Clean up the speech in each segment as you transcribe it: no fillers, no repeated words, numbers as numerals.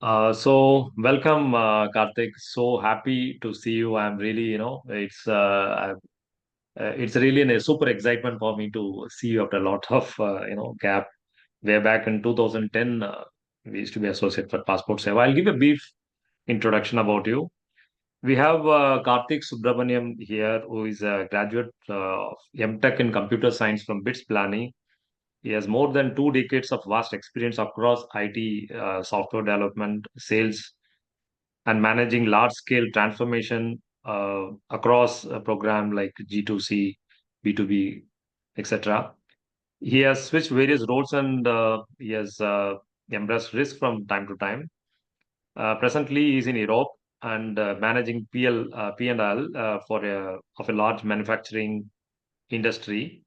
So welcome, Kartik. So happy to see you. I'm really, it's really a super excitement for me to see you after a lot of, gap. Way back in 2010, we used to be associate for Passport Seva. I'll give a brief introduction about you. We have Kartik Subramaniam here, who is a graduate of MTech in Computer Science from BITS Planning. He has more than 2 decades of vast experience across IT, software development, sales, and managing large scale transformation across a program like G2C, B2B, etc. He has switched various roles and he has embraced risk from time to time. Presently, he is in Europe and managing P&L of a large manufacturing industry.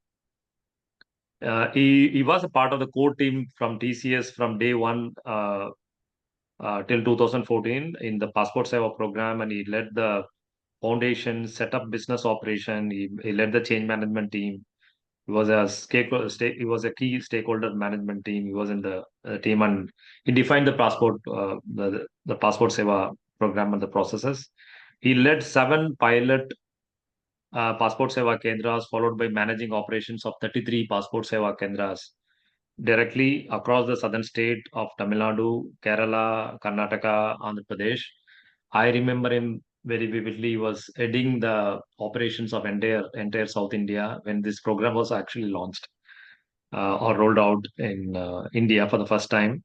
He was a part of the core team from TCS from day one till 2014 in the Passport Seva program, and he led the foundation, set up business operation. He led the change management team. He was a key stakeholder management team. He was in the team, and he defined the Passport Seva program and the processes. He led 7 pilot Passport Seva Kendras, followed by managing operations of 33 Passport Seva Kendras directly across the southern state of Tamil Nadu, Kerala, Karnataka, Andhra Pradesh. I remember him very vividly. He was heading the operations of entire South India when this program was actually launched or rolled out in India for the first time.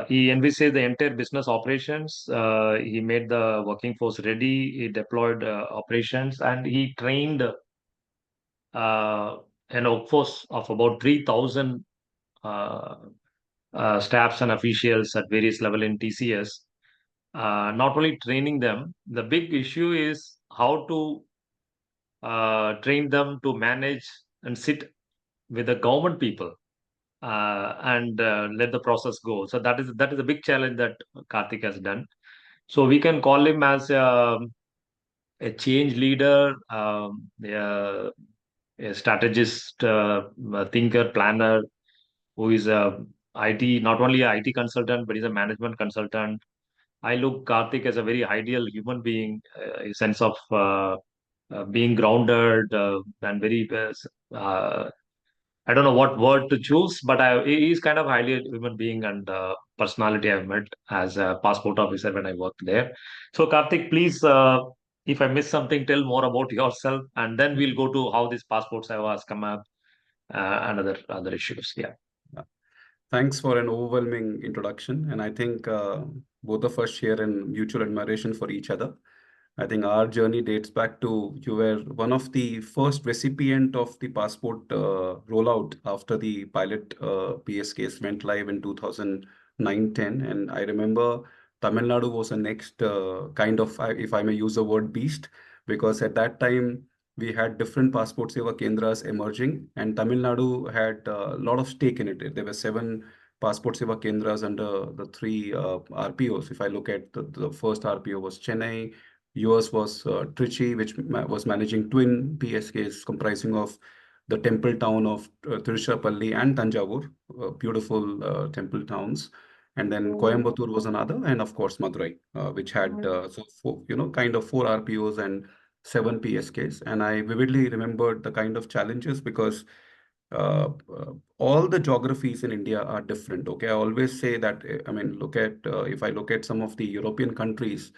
He envisaged the entire business operations. He made the working force ready. He deployed operations, and he trained uh, an workforce of about 3,000 uh, staffs and officials at various level in TCS. Not only training them, the big issue is how to train them to manage and sit with the government people and let the process go. So that is a big challenge that Karthik has done. So we can call him as a change leader, a strategist, a thinker, planner, who is a IT, not only a IT consultant, but he's a management consultant. I look Karthik as a very ideal human being, a sense of being grounded and very. I don't know what word to choose, but he's kind of highly a human being and personality I've met as a passport officer when I worked there. So Karthik, please, if I miss something, tell more about yourself, and then we'll go to how this passport has come up and other issues. Yeah. Yeah. Thanks for an overwhelming introduction. And I think both of us share an mutual admiration for each other. I think our journey dates back to you were one of the first recipient of the passport rollout after the pilot PSKs went live in 2009-10. And I remember Tamil Nadu was the next kind of, if I may use the word beast, because at that time we had different passport seva kendras emerging, and Tamil Nadu had a lot of stake in it. There were 7 passport seva kendras under the 3 RPOs. If I look at the first RPO was Chennai, yours was Trichy, which was managing twin PSKs comprising of the temple town of Tiruchirappalli and Tanjavur, beautiful temple towns. And then Coimbatore was another, and of course Madurai, which had kind of 4 RPOs and 7 PSKs. And I vividly remembered the kind of challenges because all the geographies in India are different. Okay, I always say that, I mean, if I look at some of the European countries,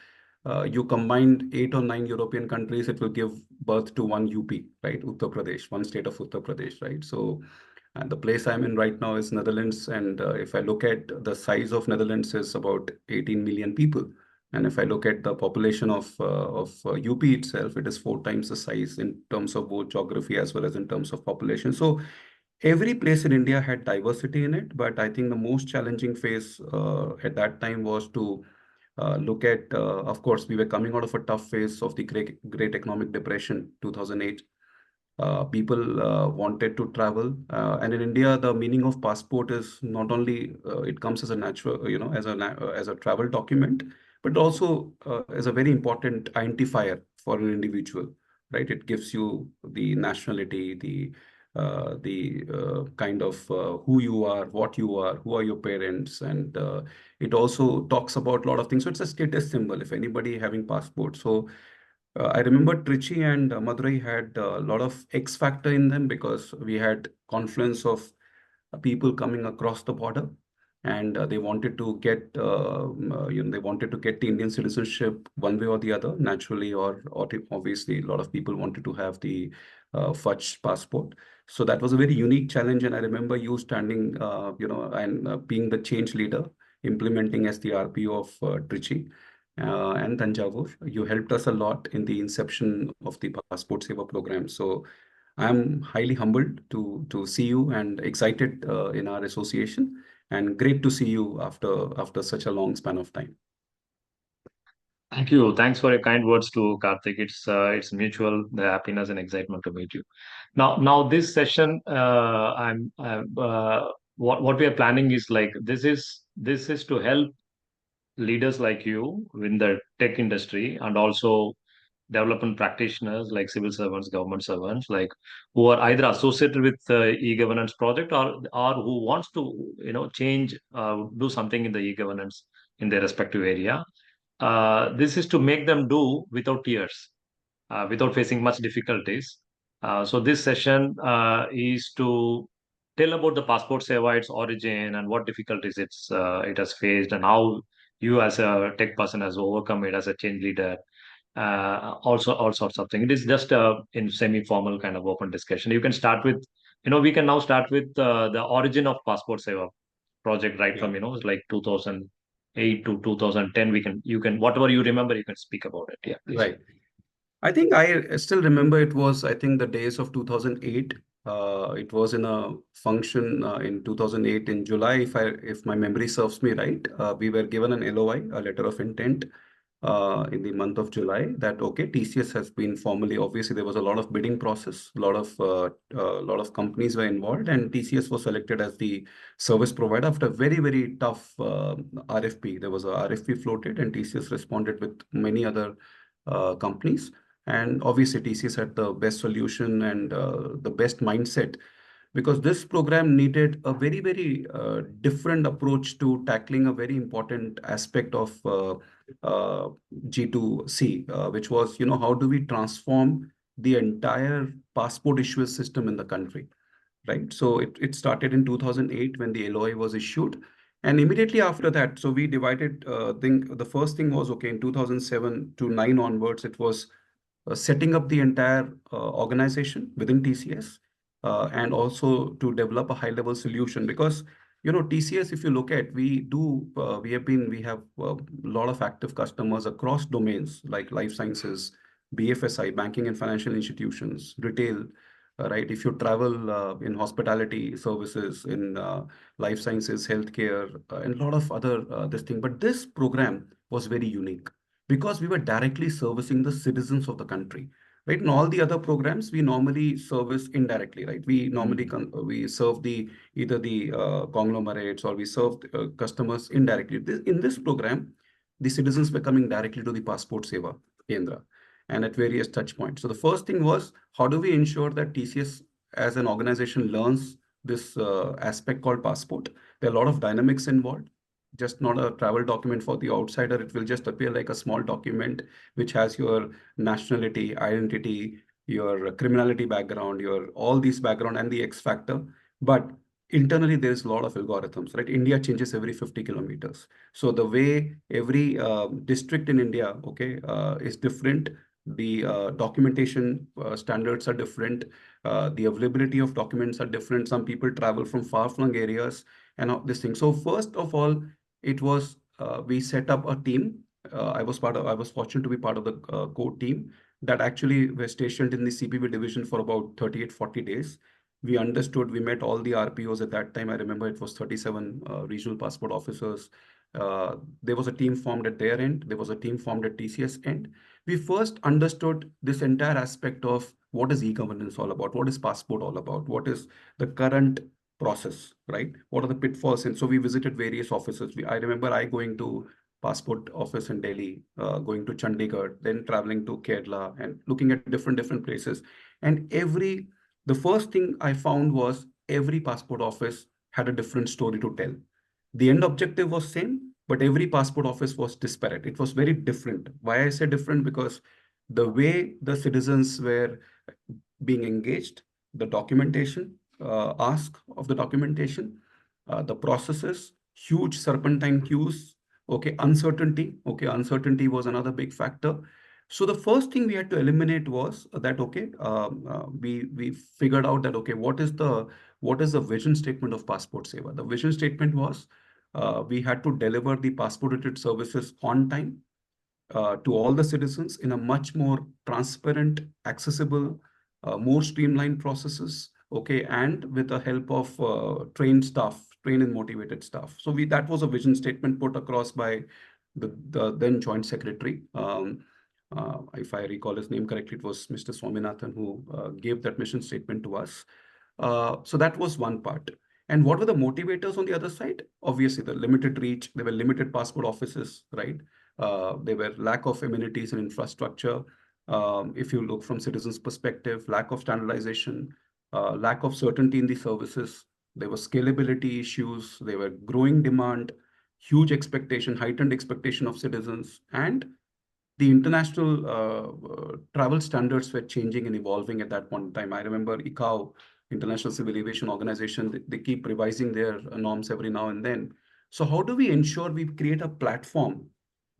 you combined 8 or 9 European countries, it will give birth to one UP, right? Uttar Pradesh, one state of Uttar Pradesh, right? So, and the place I'm in right now is Netherlands, and if I look at the size of Netherlands is about 18 million people. And if I look at the population of UP itself, it is 4 times the size in terms of both geography as well as in terms of population. So every place in India had diversity in it, but I think the most challenging phase at that time was to look at, of course, we were coming out of a tough phase of the Great Economic Depression, 2008. People wanted to travel, and in India, the meaning of passport is not only it comes as a natural, as a travel document, but also as a very important identifier for an individual, right? It gives you the nationality, the the kind of who you are, what you are, who are your parents, and it also talks about a lot of things. So it's a status symbol if anybody having passport. So I remember Trichy and Madurai had a lot of X factor in them because we had confluence of people coming across the border, and they wanted to get they wanted to get the Indian citizenship one way or the other, naturally, or obviously a lot of people wanted to have the Fudge passport. So that was a very unique challenge, and I remember you standing, and being the change leader, implementing as the RPO of Trichy and Tanjavur. You helped us a lot in the inception of the Passport Seva program. So I'm highly humbled to see you and excited in our association, and great to see you after such a long span of time. Thank you. Thanks for your kind words to Karthik. It's mutual, the happiness and excitement to meet you. Now this session, what we are planning is like this is to help leaders like you in the tech industry, and also development practitioners like civil servants, government servants, like who are either associated with the e-governance project, or who wants to change, do something in the e-governance in their respective area. This is to make them do without tears, without facing much difficulties. So this session is to tell about the passport seva, its origin, and what difficulties it has faced, and how you as a tech person has overcome it as a change leader. Also, all sorts of things. It is just in semi-formal kind of open discussion. You can start with, we can now start with the origin of passport seva project, right Yeah. from like 2008 to 2010. You can whatever you remember, you can speak about it. Yeah, please. Right. I think I still remember it was, I think, the days of 2008. It was in a function in 2008 in July, if my memory serves me right. We were given an LOI, a letter of intent, in the month of July, that okay, TCS has been formally. Obviously, there was a lot of bidding process, lot of companies were involved, and TCS was selected as the service provider after a very very tough RFP. There was a RFP floated, and TCS responded with many other companies. And obviously, TCS had the best solution and the best mindset, because this program needed a very, very different approach to tackling a very important aspect of G2C, which was, how do we transform the entire passport issuer system in the country, right? So it started in 2008 when the LOI was issued. And immediately after that, so we divided, the first thing was, okay, in 2007 to 9 onwards, it was setting up the entire organization within TCS, and also to develop a high level solution, because TCS, if you look at, we have a lot of active customers across domains like life sciences, BFSI, banking and financial institutions, retail, right? If you travel in hospitality services, in life sciences, healthcare, and a lot of other this thing. But this program was very unique because we were directly servicing the citizens of the country, right? In all the other programs, we normally service indirectly, right? We normally we serve the either the conglomerates, or we serve customers indirectly. In this program, the citizens were coming directly to the Passport Seva Kendra and at various touch points. So the first thing was, how do we ensure that TCS as an organization learns this aspect called passport? There are a lot of dynamics involved, just not a travel document for the outsider. It will just appear like a small document which has your nationality, identity, your criminality background, your all these background and the X factor. But internally, there is a lot of algorithms, right? India changes every 50 kilometers. So the way every district in India, okay, is different. The documentation standards are different. The availability of documents are different. Some people travel from far-flung areas and all this thing. So first of all, it was we set up a team. I was fortunate to be part of the core team that actually were stationed in the CPB division for about 38, 40 days. We understood, we met all the RPOs at that time. I remember it was 37 regional passport officers. There was a team formed at their end. There was a team formed at TCS end. We first understood this entire aspect of what is e-governance all about? What is passport all about? What is the current process, right? What are the pitfalls? And so we visited various offices. I remember I going to passport office in Delhi, going to Chandigarh, then traveling to Kerala and looking at different places. And every The first thing I found was every passport office had a different story to tell. The end objective was same, but every passport office was disparate. It was very different. Why I say different? Because the way the citizens were being engaged, the documentation, ask of the documentation, the processes, huge serpentine queues, okay, uncertainty. Okay, uncertainty was another big factor. So the first thing we had to eliminate was that, okay, we figured out that, okay, what is the vision statement of Passport Seva? The vision statement was we had to deliver the passport related services on time to all the citizens in a much more transparent, accessible, more streamlined processes. Okay, and with the help of trained staff, trained and motivated staff. So that was a vision statement put across by the then Joint Secretary. If I recall his name correctly, it was Mr. Swaminathan who gave that mission statement to us. So that was one part. And what were the motivators on the other side? Obviously, the limited reach. There were limited passport offices, right? There were lack of amenities and infrastructure. If you look from citizens' perspective, lack of standardization, lack of certainty in the services. There were scalability issues. There were growing demand, huge expectation, heightened expectation of citizens, and the international travel standards were changing and evolving at that point in time. I remember ICAO, International Civil Aviation Organization, they keep revising their norms every now and then. So how do we ensure we create a platform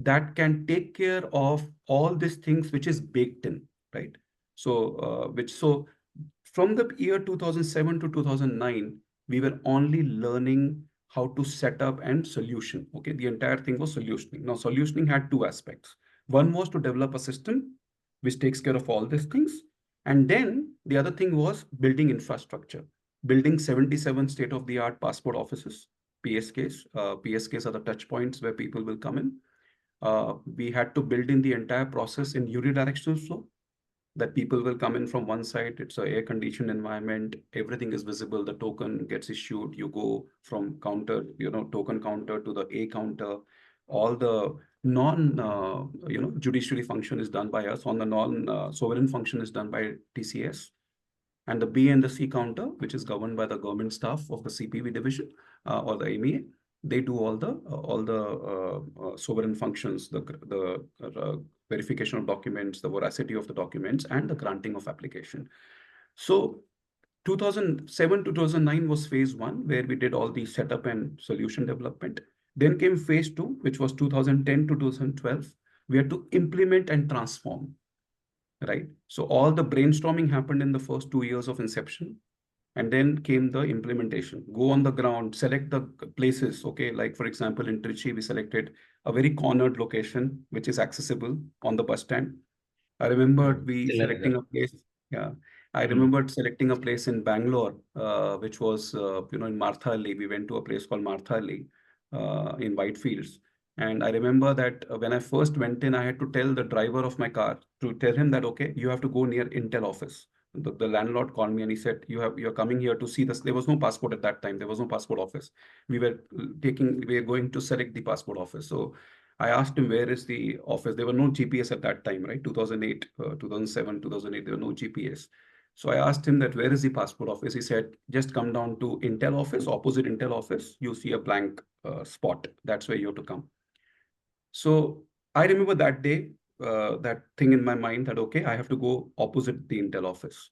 that can take care of all these things which is baked in, right? So from the year 2007 to 2009, we were only learning how to set up and solution. Okay, the entire thing was solutioning. Now, solutioning had two aspects. One was to develop a system which takes care of all these things. And then the other thing was building infrastructure, building 77 state-of-the-art passport offices, PSKs. PSKs are the touch points where people will come in. We had to build in the entire process in unidirectional flow, that people will come in from one side. It's a air conditioned environment. Everything is visible. The token gets issued. You go from counter, token counter to the A counter. All the judiciary function is done by us. On the sovereign function is done by TCS. And the B and the C counter, which is governed by the government staff of the CPV division or the MEA, they do all the sovereign functions, the verification of documents, the veracity of the documents, and the granting of application. So 2007 to 2009 was phase one, where we did all the setup and solution development. Then came phase two, which was 2010 to 2012. We had to implement and transform, right? So all the brainstorming happened in the first 2 years of inception. And then came the implementation. Go on the ground, select the places. Okay, like for example, in Trichy, we selected a very cornered location, which is accessible on the bus stand. I remembered we selecting a place. Yeah, I remembered selecting a place in Bangalore, which was in Martha Alley. We went to a place called Martha Alley in Whitefields. And I remember that when I first went in, I had to tell the driver of my car to tell him that, okay, you have to go near Intel office. The landlord called me and he said, you're coming here to see this. There was no passport at that time. There was no passport office. We were going to select the passport office. So I asked him, where is the office? There were no GPS at that time, right? 2008, 2007, 2008, there were no GPS. So I asked him that, where is the passport office? He said, just come down to Intel office, opposite Intel office. You see a blank spot. That's where you have to come. So I remember that day, that thing in my mind that, okay, I have to go opposite the Intel office.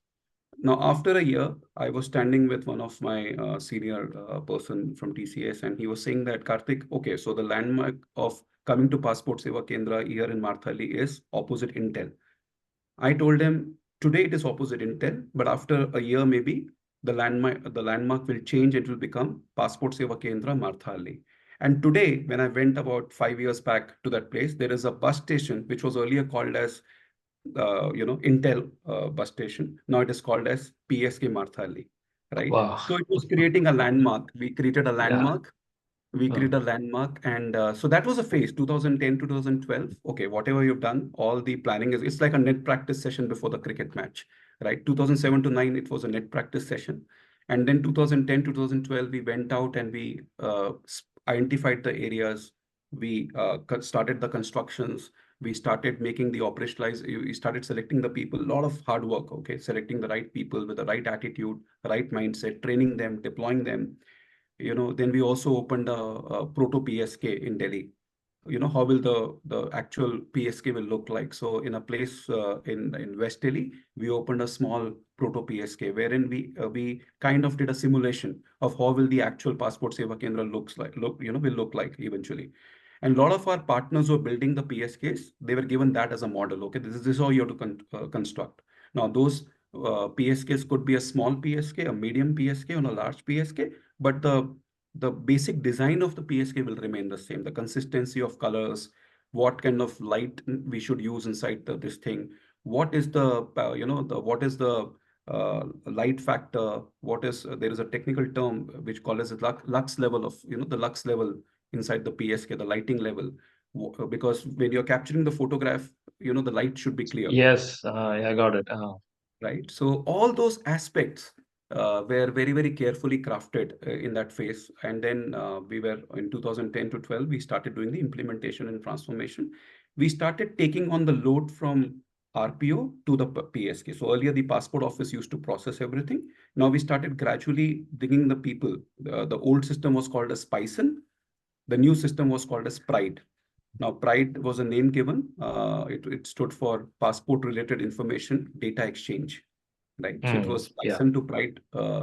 Now, after a year, I was standing with one of my senior person from TCS, and he was saying that, Kartik, okay, so the landmark of coming to Passport Seva Kendra here in Marthali is opposite Intel. I told him, today it is opposite Intel, but after a year, maybe the landmark will change. It will become Passport Seva Kendra Marthali. And today, when I went about 5 years back to that place, there is a bus station which was earlier called as Intel bus station. Now it is called as PSK Marthali, right? Wow. So it was creating a landmark. We created a Yeah. landmark. And so that was a phase, 2010 to 2012. Okay, whatever you've done, all the planning it's like a net practice session before the cricket match, right? 2007 to 9, it was a net practice session. And then 2010 to 2012, we went out and we, identified the areas. We started the constructions. We started making the operationalize, we started selecting the people, a lot of hard work, okay, selecting the right people with the right attitude, right mindset, training them, deploying them. Then we also opened a proto PSK in Delhi. How will the actual PSK will look like. So in a place in West Delhi, we opened a small proto PSK wherein we kind of did a simulation of how will the actual Passport Seva Kendra will look like eventually. And a lot of our partners who are building the PSKs, they were given that as a model. Okay, this is how you have to construct. Now those PSKs could be a small PSK, a medium PSK, and a large PSK, but the basic design of the PSK will remain the same. The consistency of colors, what kind of light we should use inside this thing, what is the what is the light factor, what is there is a technical term which called as a lux level of the lux level inside the PSK, the lighting level, because when you're capturing the photograph, the light should be clear. Yes, I got it. Right? So all those aspects were very, very carefully crafted in that phase. And then we were in 2010 to 12, we started doing the implementation and transformation. We started taking on the load from RPO to the PSK. So earlier the passport office used to process everything. Now we started gradually bringing the people. The old system was called as Python. The new system was called as Pride. Now, Pride was a name given. It stood for Passport Related Information Data Exchange, right? So it was Yeah. Python to Pride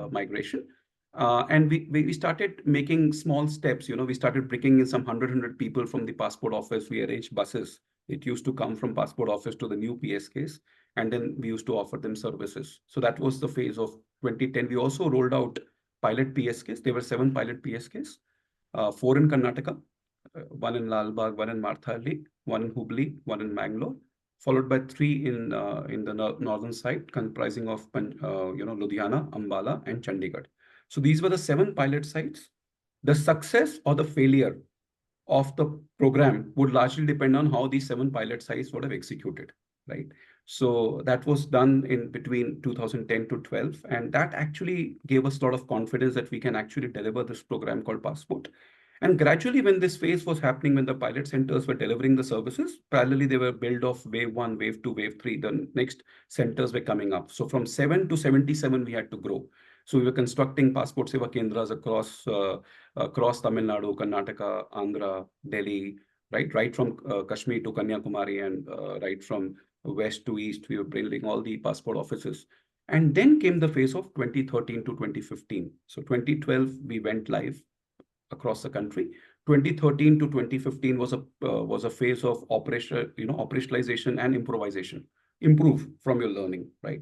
migration. And we started making small steps. We started bringing in some 100 people from the passport office. We arranged buses. It used to come from passport office to the new PSKs. And then we used to offer them services. So that was the phase of 2010. We also rolled out pilot PSKs. There were 7 pilot PSKs, 4 in Karnataka, one in Lalbagh, one in Marthali, one in Hubli, one in Mangalore, followed by 3 in the northern side, comprising of Ludhiana, Ambala, and Chandigarh. So these were the 7 pilot sites. The success or the failure of the program would largely depend on how these 7 pilot sites would have executed, right? So that was done in between 2010 to 12, and that actually gave us a lot of confidence that we can actually deliver this program called Passport. And gradually, when this phase was happening, when the pilot centers were delivering the services, parallelly they were built of wave 1, wave 2, wave 3. The next centers were coming up. So from 7 to 77, we had to grow. So we were constructing Passport Seva Kendras across Tamil Nadu, Karnataka, Andhra, Delhi, right from Kashmir to Kanyakumari, and right from west to east, we were building all the passport offices. And then came the phase of 2013 to 2015. So 2012, we went live across the country. 2013 to 2015 was a phase of operationalization and improvisation. Improve from your learning, right?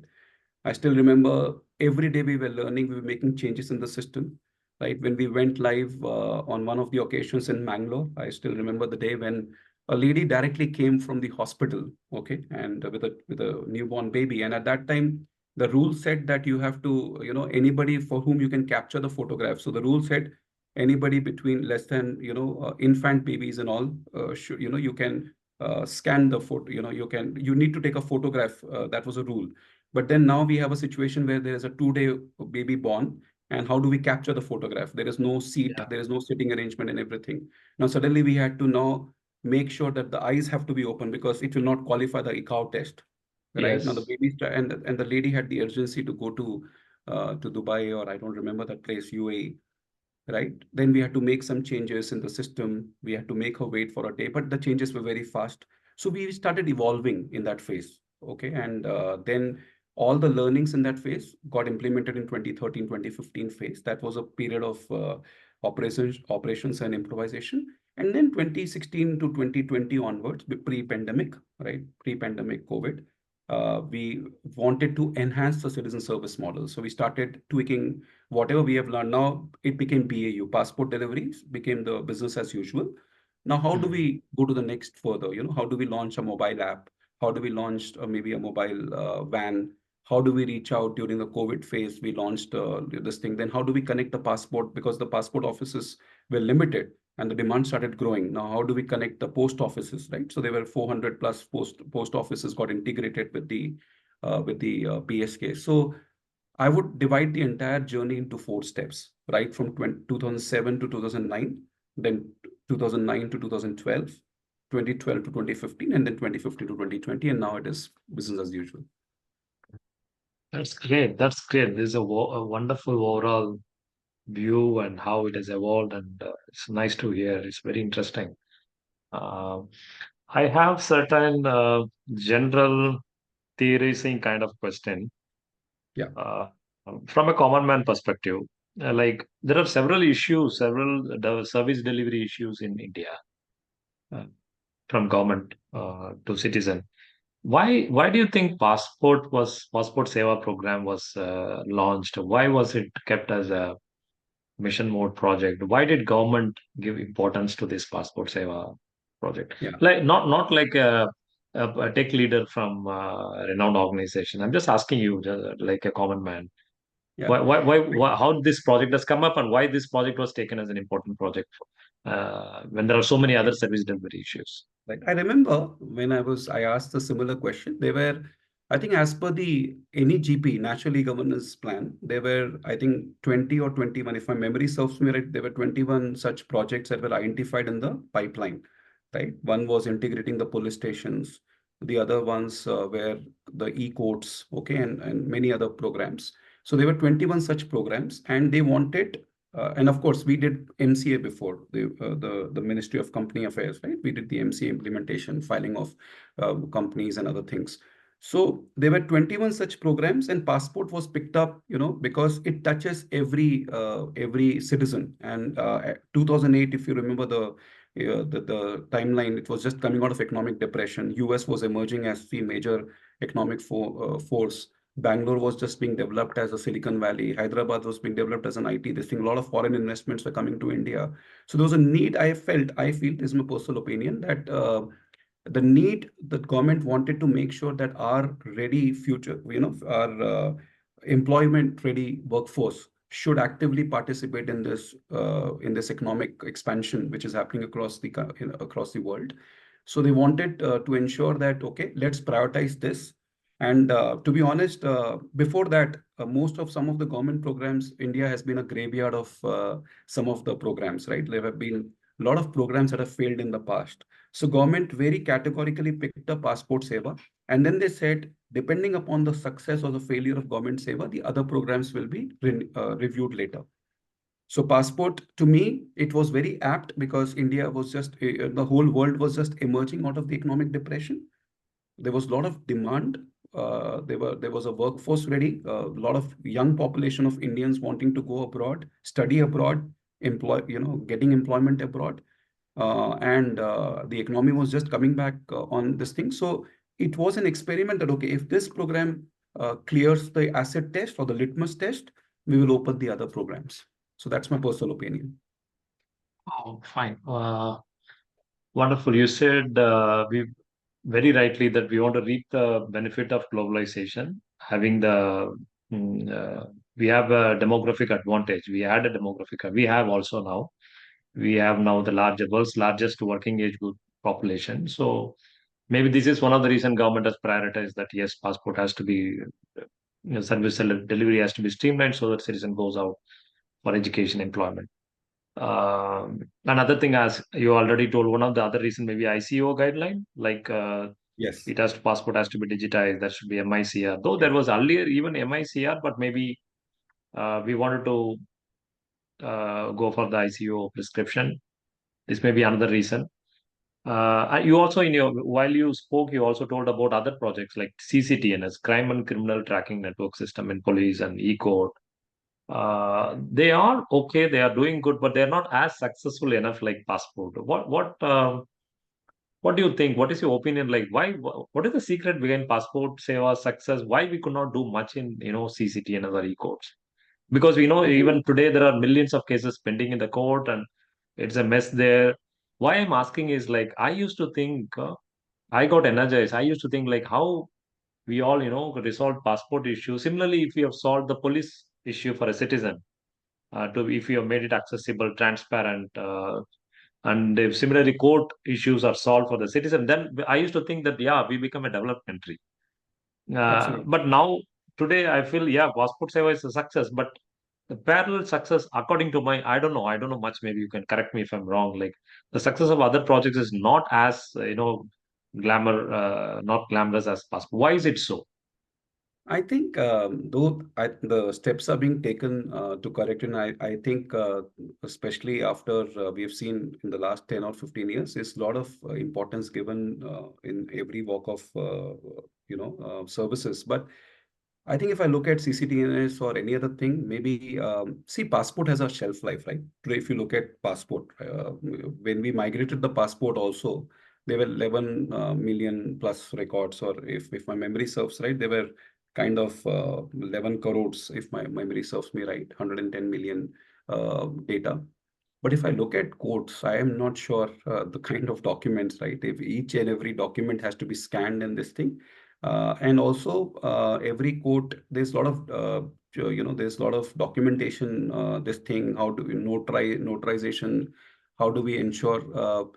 I still remember every day we were learning, we were making changes in the system, right? When we went live on one of the occasions in Mangalore, I still remember the day when a lady directly came from the hospital, okay, and with a newborn baby. And at that time, the rule said that you have to, anybody for whom you can capture the photograph. So the rule said anybody between less than, infant babies and all, should, you can scan the photo, you need to take a photograph. That was a rule. But then now we have a situation where there is a 2-day baby born, and how do we capture the photograph? There is no seat, Yeah. there is no sitting arrangement and everything. Now suddenly we had to now make sure that the eyes have to be open because it will not qualify the ICAO test, right? Now the Yes. baby and the lady had the urgency to go to Dubai, or I don't remember that place, UAE, right? Then we had to make some changes in the system. We had to make her wait for a day, but the changes were very fast. So we started evolving in that phase. Okay. And then all the learnings in that phase got implemented in 2013, 2015 phase. That was a period of operations and improvisation. And then 2016 to 2020 onwards, pre-pandemic, right? Pre-pandemic COVID, we wanted to enhance the citizen service model. So we started tweaking whatever we have learned. Now it became BAU, passport deliveries became the business as usual. Now, how do we go to the next further? How do we launch a mobile app? How do we launch maybe a mobile van? How do we reach out during the COVID phase? We launched this thing. Then how do we connect the passport? Because the passport offices were limited and the demand started growing. Now, how do we connect the post offices, right? So there were 400 plus post offices got integrated with the PSK. So I would divide the entire journey into 4 steps, right? From 2007 to 2009, then 2009 to 2012, 2012 to 2015, and then 2015 to 2020, and now it is business as usual. That's great. That's great. This is a wonderful overall view and how it has evolved, and it's nice to hear. It's very interesting. Uh, I have certain general theorizing kind of question Yeah, uh, from a common man perspective. Like there are several issues, several service delivery issues in India uh, from government to citizen. Why do you think passport Seva program was launched? Why was it kept as a mission mode project? Why did government give importance to this passport Seva project? yeah, Like not like a tech leader from a renowned organization. I'm just asking you, like a common man. yeah. How this project has come up and why this project was taken as an important project when there are so many other service delivery issues? Right. I remember when I asked a similar question. They were, I think, as per the NEGP, National E-Governance Plan, there were, I think, 20 or 21, if my memory serves me right, there were 21 such projects that were identified in the pipeline, right? One was integrating the police stations. The other ones were the e-courts, okay, and many other programs. So there were 21 such programs, and they wanted and of course, we did MCA before the Ministry of Company Affairs, right? We did the MCA implementation, filing of companies and other things. So there were 21 such programs, and passport was picked up, because it touches every citizen. And 2008, if you remember the timeline, it was just coming out of economic depression. US was emerging as the major economic force. Bangalore was just being developed as a Silicon Valley. Hyderabad was being developed as an IT. This thing, a lot of foreign investments were coming to India. So there was a need I feel, this is my personal opinion, that the need that government wanted to make sure that our ready future, our employment ready workforce should actively participate in this economic expansion, which is happening across the world. So they wanted to ensure that, okay, let's prioritize this. And to be honest, before that, some of the government programs, India has been a graveyard of some of the programs, right? There have been a lot of programs that have failed in the past. So government very categorically picked up Passport Seva, and then they said, depending upon the success or the failure of government Seva, the other programs will be reviewed later. So passport, to me, it was very apt because India was the whole world was just emerging out of the economic depression. There was a lot of demand. There was a workforce ready, a lot of young population of Indians wanting to go abroad, study abroad, getting employment abroad. And the economy was just coming back on this thing. So it was an experiment that, okay, if this program clears the asset test or the litmus test, we will open the other programs. So that's my personal opinion. Oh, fine. Wonderful. You said we very rightly that we want to reap the benefit of globalization, having mm, uh, we have a demographic advantage. We had a demographic. We have also now. We have now the world's largest working age group population. So maybe this is one of the reason government has prioritized that yes, passport has to be service delivery has to be streamlined so that citizen goes out for education, employment. Another thing, as you already told, one of the other reason maybe ICO guideline, like Yes. it has to passport has to be digitized. That should be MICR. Though there Yes. was earlier even MICR, but maybe we wanted to go for the ICO prescription. This may be another reason. And you also in your while you spoke, you also told about other projects like CCTNS, Crime and Criminal Tracking Network System in police and e-court. They are okay, they are doing good, but they're not as successful enough like passport. What do you think? What is your opinion? Like, what is the secret behind passport Seva success? Why we could not do much in CCT and other e-courts? Because we know even today there are millions of cases pending in the court and it's a mess there. Why I'm asking is like I used to think I got energized. I used to think like how we all resolved passport issue. Similarly, if we have solved the police issue for a citizen, to if you have made it accessible, transparent, and if similarly court issues are solved for the citizen, then I used to think that yeah, we become a developed country. Absolutely. But now today I feel yeah, passport seva is a success, but the parallel success, according to my, I don't know much. Maybe you can correct me if I'm wrong. Like the success of other projects is not as not glamorous as passport. Why is it so? I think the steps are being taken to correct, and I think especially after we have seen in the last 10 or 15 years, is a lot of importance given in every walk of services. But I think if I look at CCTNS or any other thing, maybe see passport has a shelf life, right? Today, if you look at passport, when we migrated the passport, also there were 11 million plus records, or if my memory serves right, there were kind of 11 crores, if my memory serves me right, 110 million data. But if I look at codes, I am not sure the kind of documents, right? If each and every document has to be scanned in this thing, and also every code, there's a lot of there's a lot of documentation. This thing, how do we notarization? How do we ensure?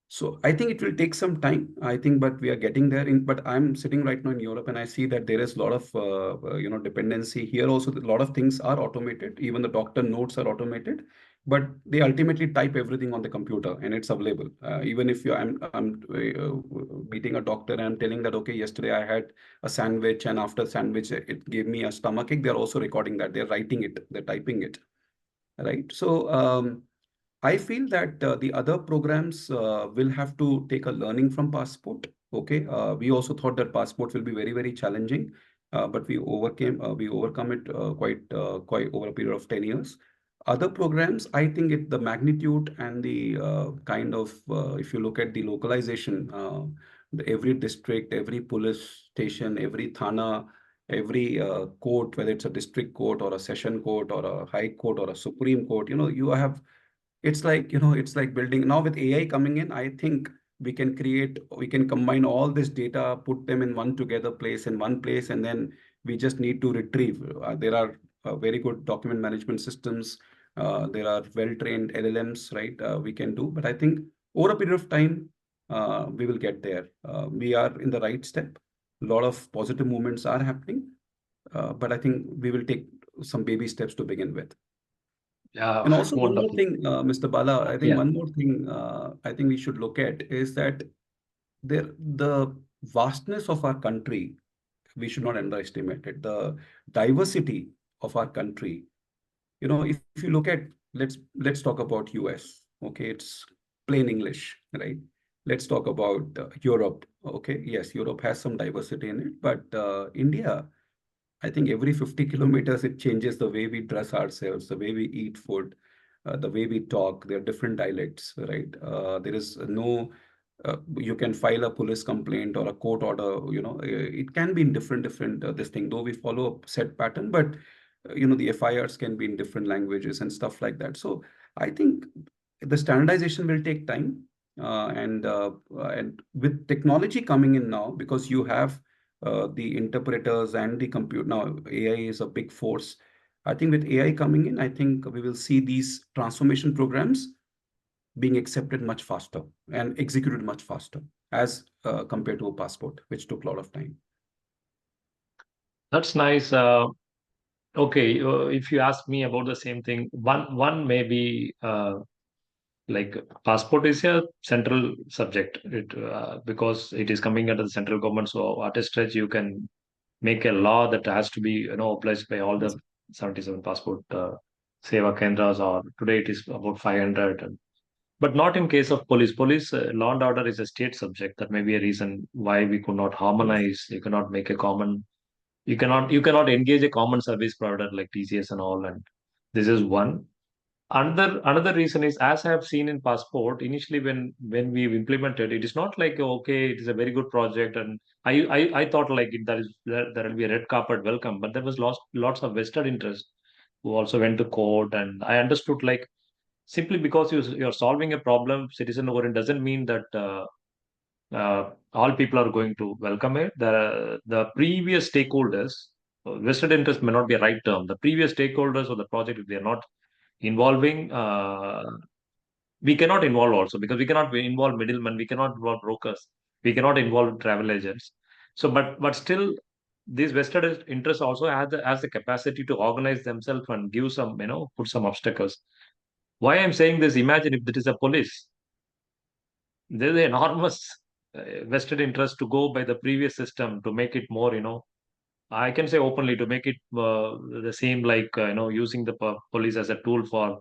So I think it will take some time. I think, but we are getting there. But I'm sitting right now in Europe, and I see that there is a lot of dependency here. Also, a lot of things are automated. Even the doctor notes are automated, but they ultimately type everything on the computer, and it's available. Even if I'm meeting a doctor and I'm telling that, okay, yesterday I had a sandwich, and after sandwich it gave me a stomachache. They're also recording that. They're writing it. They're typing it. Right. So I feel that the other programs will have to take a learning from Passport. Okay, we also thought that Passport will be very, very challenging, but we overcome it quite over a period of 10 years. Other programs, I think the magnitude and the kind of, if you look at the localization, every district, every police station, every thana, every court, whether it's a district court or a session court or a high court or a supreme court, you have it's like building now with AI coming in. I think we can combine all this data, put them in one place, and then we just need to retrieve. There are very good document management systems. There are well-trained LLMs, right? We can do, but I think over a period of time, we will get there. We are in the right step. A lot of positive movements are happening, but I think we will take some baby steps to begin with. Yeah, And also one more wonderful. thing, Mr. Bala, I think Yeah. one more thing I think we should look at is that the vastness of our country, we should not underestimate it. The diversity of our country. If you look at, let's talk about US. Okay, it's plain English, right? Let's talk about Europe. Okay, yes, Europe has some diversity in it, but India, I think every 50 kilometers, it changes the way we dress ourselves, the way we eat food, the way we talk. There are different dialects, right? There is no, you can file a police complaint or a court order, it can be in different, this thing, though we follow a set pattern, but, the FIRs can be in different languages and stuff like that. So I think the standardization will take time. And with technology coming in now, because you have the interpreters and the compute. Now, AI is a big force. I think with AI coming in, I think we will see these transformation programs being accepted much faster and executed much faster as compared to a passport, which took a lot of time. That's nice. Okay, if you ask me about the same thing, one maybe like passport is a central subject. Because it is coming under the central government. So at a stretch, you can make a law that has to be obliged by all the 77 passport Seva Kendras, or today it is about 500. But not in case of police. Police law and order is a state subject. That may be a reason why we could not Yes. harmonize. You cannot make a common. You cannot engage a common service provider like TCS and all. And this is one. Another reason is, as I have seen in passport initially, when we've implemented, it is not like okay, it is a very good project, and I thought like there will be a red carpet welcome, but there was lots of vested interest who also went to court, and I understood like simply because you're solving a problem, citizen orient, doesn't mean that all people are going to welcome it. The previous stakeholders, vested interest may not be a right term. The previous stakeholders of the project, if they are not involving, we cannot involve also, because we cannot involve middlemen, we cannot involve brokers, we cannot involve travel agents. So, but still. these vested interests also has the capacity to organize themselves and give some, put some obstacles. Why I'm saying this? Imagine if there is a police, there's an enormous vested interest to go by the previous system to make it more, I can say openly, to make it the same, like using the police as a tool for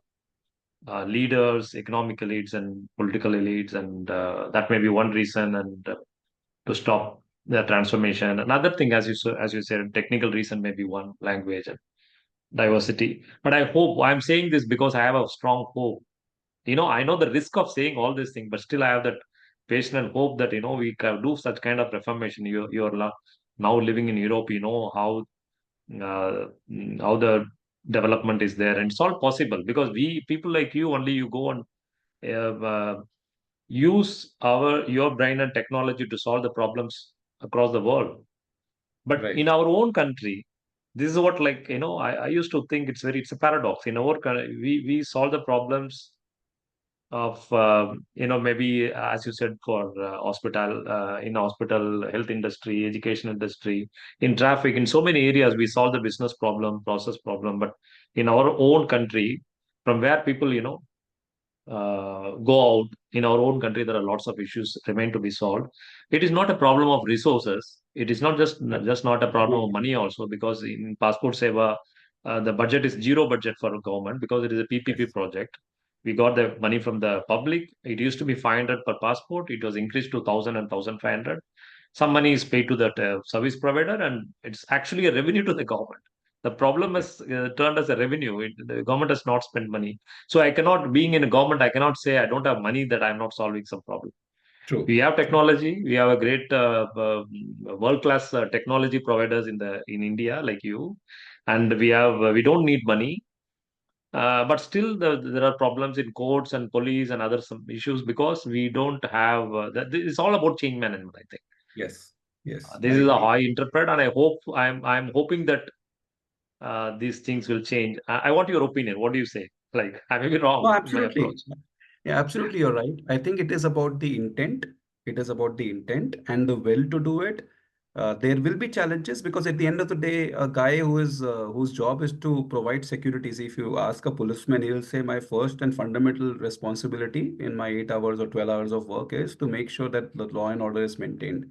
leaders, economic elites, and political elites, and that may be one reason, and to stop the transformation. Another thing, as you said, technical reason may be one, language and diversity. But I hope I'm saying this because I have a strong hope. I know the risk of saying all these things, but still I have that passion and hope that we can do such kind of reformation. Now living in Europe, how the development is there, and it's all possible because we people like you, only you go and use your brain and technology to solve the problems across the world. But in Right. our own country, this is what, like, I used to think it's a paradox. In our country, we solve the problems of maybe, as you said, for in hospital, health industry, education industry, in traffic, in so many areas we solve the business problem, process problem. But in our own country, from where people go out, in our own country there are lots of issues remain to be solved. It is not a problem of resources, it is not just not a problem of money also, because in passport seva, the budget is zero budget for government because it is a PPP Yes. project. We got the money from the public. It used to be 500 per passport, it was increased to 1000 and 1500. Some money is paid to that service provider, and it's actually a revenue to the government. The problem Yeah. is turned as a revenue. The government has not spent money. So I cannot, being in a government, I cannot say I don't have money, that I'm not solving some problem. True. We have True. technology. We have a great world-class technology providers in India, like you, and we don't need money. But still, there are problems in courts and police and other some issues because we don't have. It's all about change management, I think. Yes. Yes. This I is how agree. I interpret, and I'm hoping that these things will change. I want your opinion. What do you say? Like, I may be No, wrong in my absolutely. approach. Yeah, absolutely. You're right. I think it is about the intent. It is about the intent and the will to do it. There will be challenges because at the end of the day, a guy whose job is to provide securities. If you ask a policeman, he'll say, "My first and fundamental responsibility in my 8 hours or 12 hours of work is to make sure that the law and order is maintained."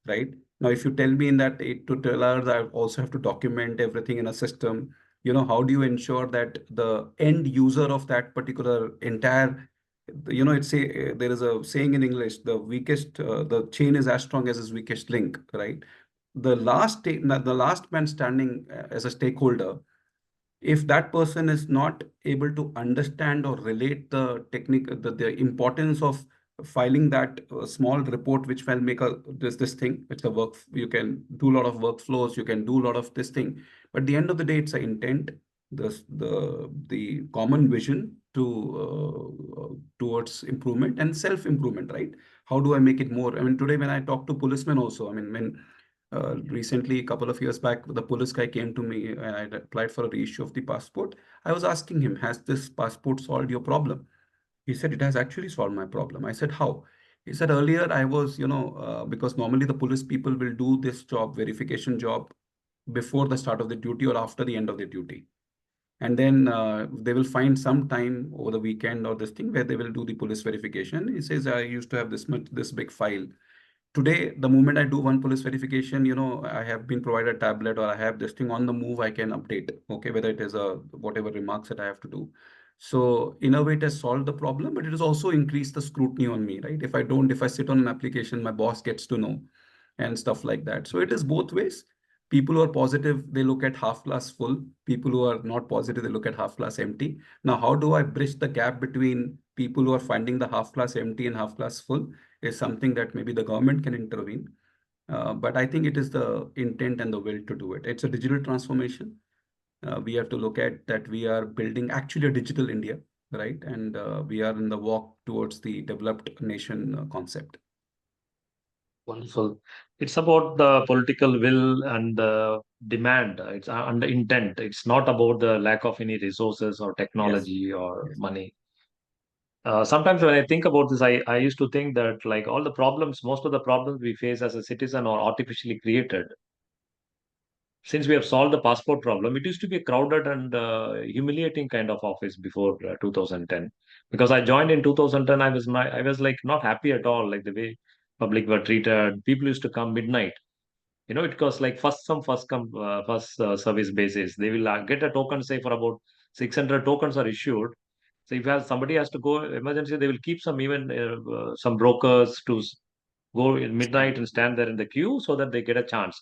Right? Now, if you tell me in that 8 to 12 hours, I also have to document everything in a system. How do you ensure that the end user of that particular entire, there is a saying in English, the chain is as strong as its weakest link, right? The last man standing as a stakeholder, if that person is not able to understand or relate the importance of filing that small report, which will make this thing, it's a work, you can do a lot of workflows, you can do a lot of this thing, but at the end of the day, it's an intent, the common vision towards improvement and self improvement, right? How do I make it more? I mean, today when I talk to policemen also, I mean, when recently, a couple of years back, the police guy came to me and I applied for a reissue of the passport. I was asking him, "Has this passport solved your problem?" He said, "It has actually solved my problem." I said, "How?" He said, "Earlier, I was, because normally the police people will do this job, verification job, before the start of the duty or after the end of the duty. And then they will find some time over the weekend or this thing where they will do the police verification." He says, "I used to have this big file. Today, the moment I do one police verification, I have been provided a tablet or I have this thing on the move, I can update, okay, whether it is a whatever remarks that I have to do." So in a way, it has solved the problem, but it has also increased the scrutiny on me, right? If I sit on an application, my boss gets to know and stuff like that. So it is both ways. People who are positive, they look at half glass full. People who are not positive, they look at half glass empty. Now, how do I bridge the gap between people who are finding the half glass empty and half glass full is something that maybe the government can intervene. But I think it is the intent and the will to do it. It's a digital transformation. We have to look at that we are building actually a digital India, right? And we are in the walk towards the developed nation concept. Wonderful. It's about the political will and the demand. It's under intent. It's not about the lack of any resources or Yes. technology or Yes. money. Sometimes when I think about this, I used to think that, like, all the problems, most of the problems we face as a citizen are artificially created. since we have solved the passport problem, it used to be a crowded and humiliating kind of office before 2010. Because I joined in 2010, I was like not happy at all, like the way public were treated. People used to come midnight. It was like first come, first service basis. They will get a token, say for about 600 tokens are issued. So if somebody has to go emergency, they will keep some even some brokers to go in midnight and stand there in the queue so that they get a chance.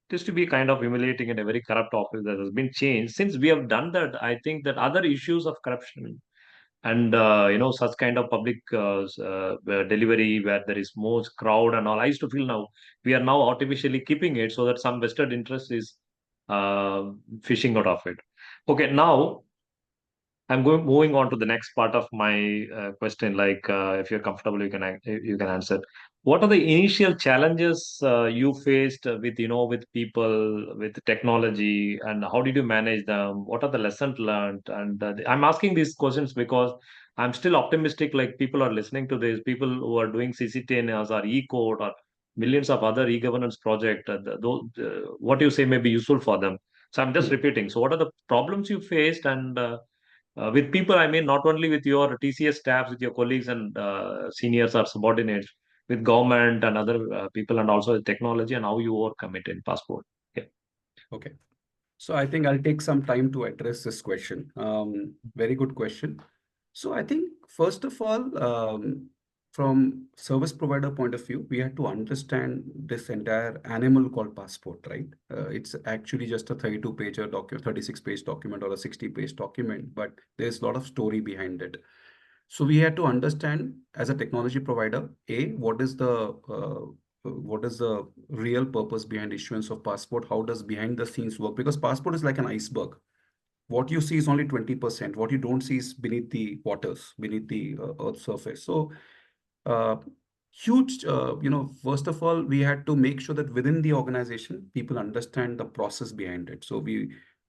It used to be kind of humiliating and a very corrupt office that has been changed. Since we have done that, I think that other issues of corruption and such kind of public delivery where there is more crowd and all, I used to feel now we are now artificially keeping it so that some vested interest is uh, fishing out of it. Okay, now I'm going moving on to the next part of my question. Like, if you're comfortable, you can answer. What are the initial challenges you faced with with people with technology, and how did you manage them? What are the lessons learned? And I'm asking these questions because I'm still optimistic. Like people are listening to this, people who are doing CCTNs or E-code or millions of other e-governance project. What you say may be useful for them. So I'm just repeating. So what are the problems you faced and with people, I mean, not only with your TCS staffs, with your colleagues and seniors or subordinates, with government and other people, and also with technology, and how you overcome it in passport. Yeah. Okay. So I think I'll take some time to address this question. Very good question. So I think first of all, from service provider point of view, we had to understand this entire animal called passport, right? It's actually just a 32-page document, 36-page document or a 60-page document, but there's a lot of story behind it. So we had to understand as a technology provider, what is the real purpose behind issuance of passport? How does behind the scenes work? Because passport is like an iceberg. What you see is only 20%. What you don't see is beneath the waters, beneath the earth's surface. So uh, huge, first of all, we had to make sure that within the organization, people understand the process behind it. So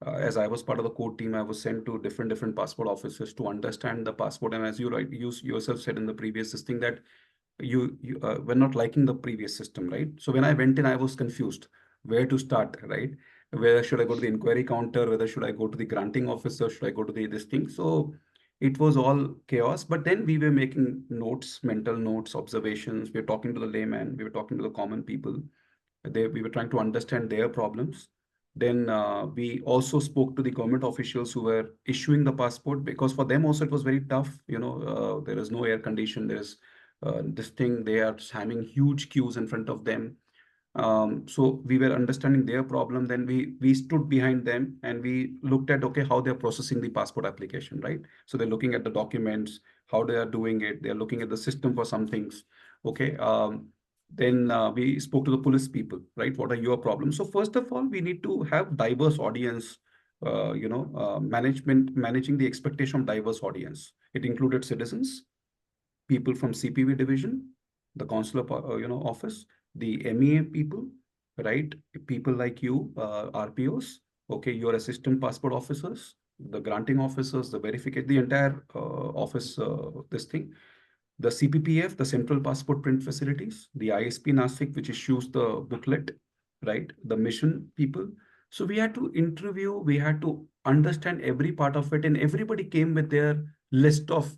as I was part of the core team, I was sent to different passport offices to understand the passport. And as you yourself said in the previous this thing that you were not liking the previous system, right? So when I went in, I was confused where to start, right? Whether should I go to the inquiry counter? Whether should I go to the granting officer? Should I go to this thing? So it was all chaos. But then we were making notes, mental notes, observations. We were talking to the layman. We were talking to the common people. We were trying to understand their problems. Then we also spoke to the government officials who were issuing the passport because for them also it was very tough. There is no air condition. There is this thing. They are having huge queues in front of them. So we were understanding their problem. Then we stood behind them and we looked at okay how they're processing the passport application, right? So they're looking at the documents, how they are doing it. They're looking at the system for some things. Okay. Then we spoke to the police people, right? What are your problems? So first of all, we need to have diverse audience. Managing the expectation of diverse audience. It included citizens, people from CPV division, the consular office, the MEA people, right? People like you, RPOs, okay, your assistant passport officers, the granting officers, the verification, the entire office, this thing, the CPPF, the Central Passport Print Facilities, the ISP Nasik, which issues the booklet, right? The mission people. So we had to interview, we had to understand every part of it, and everybody came with their list of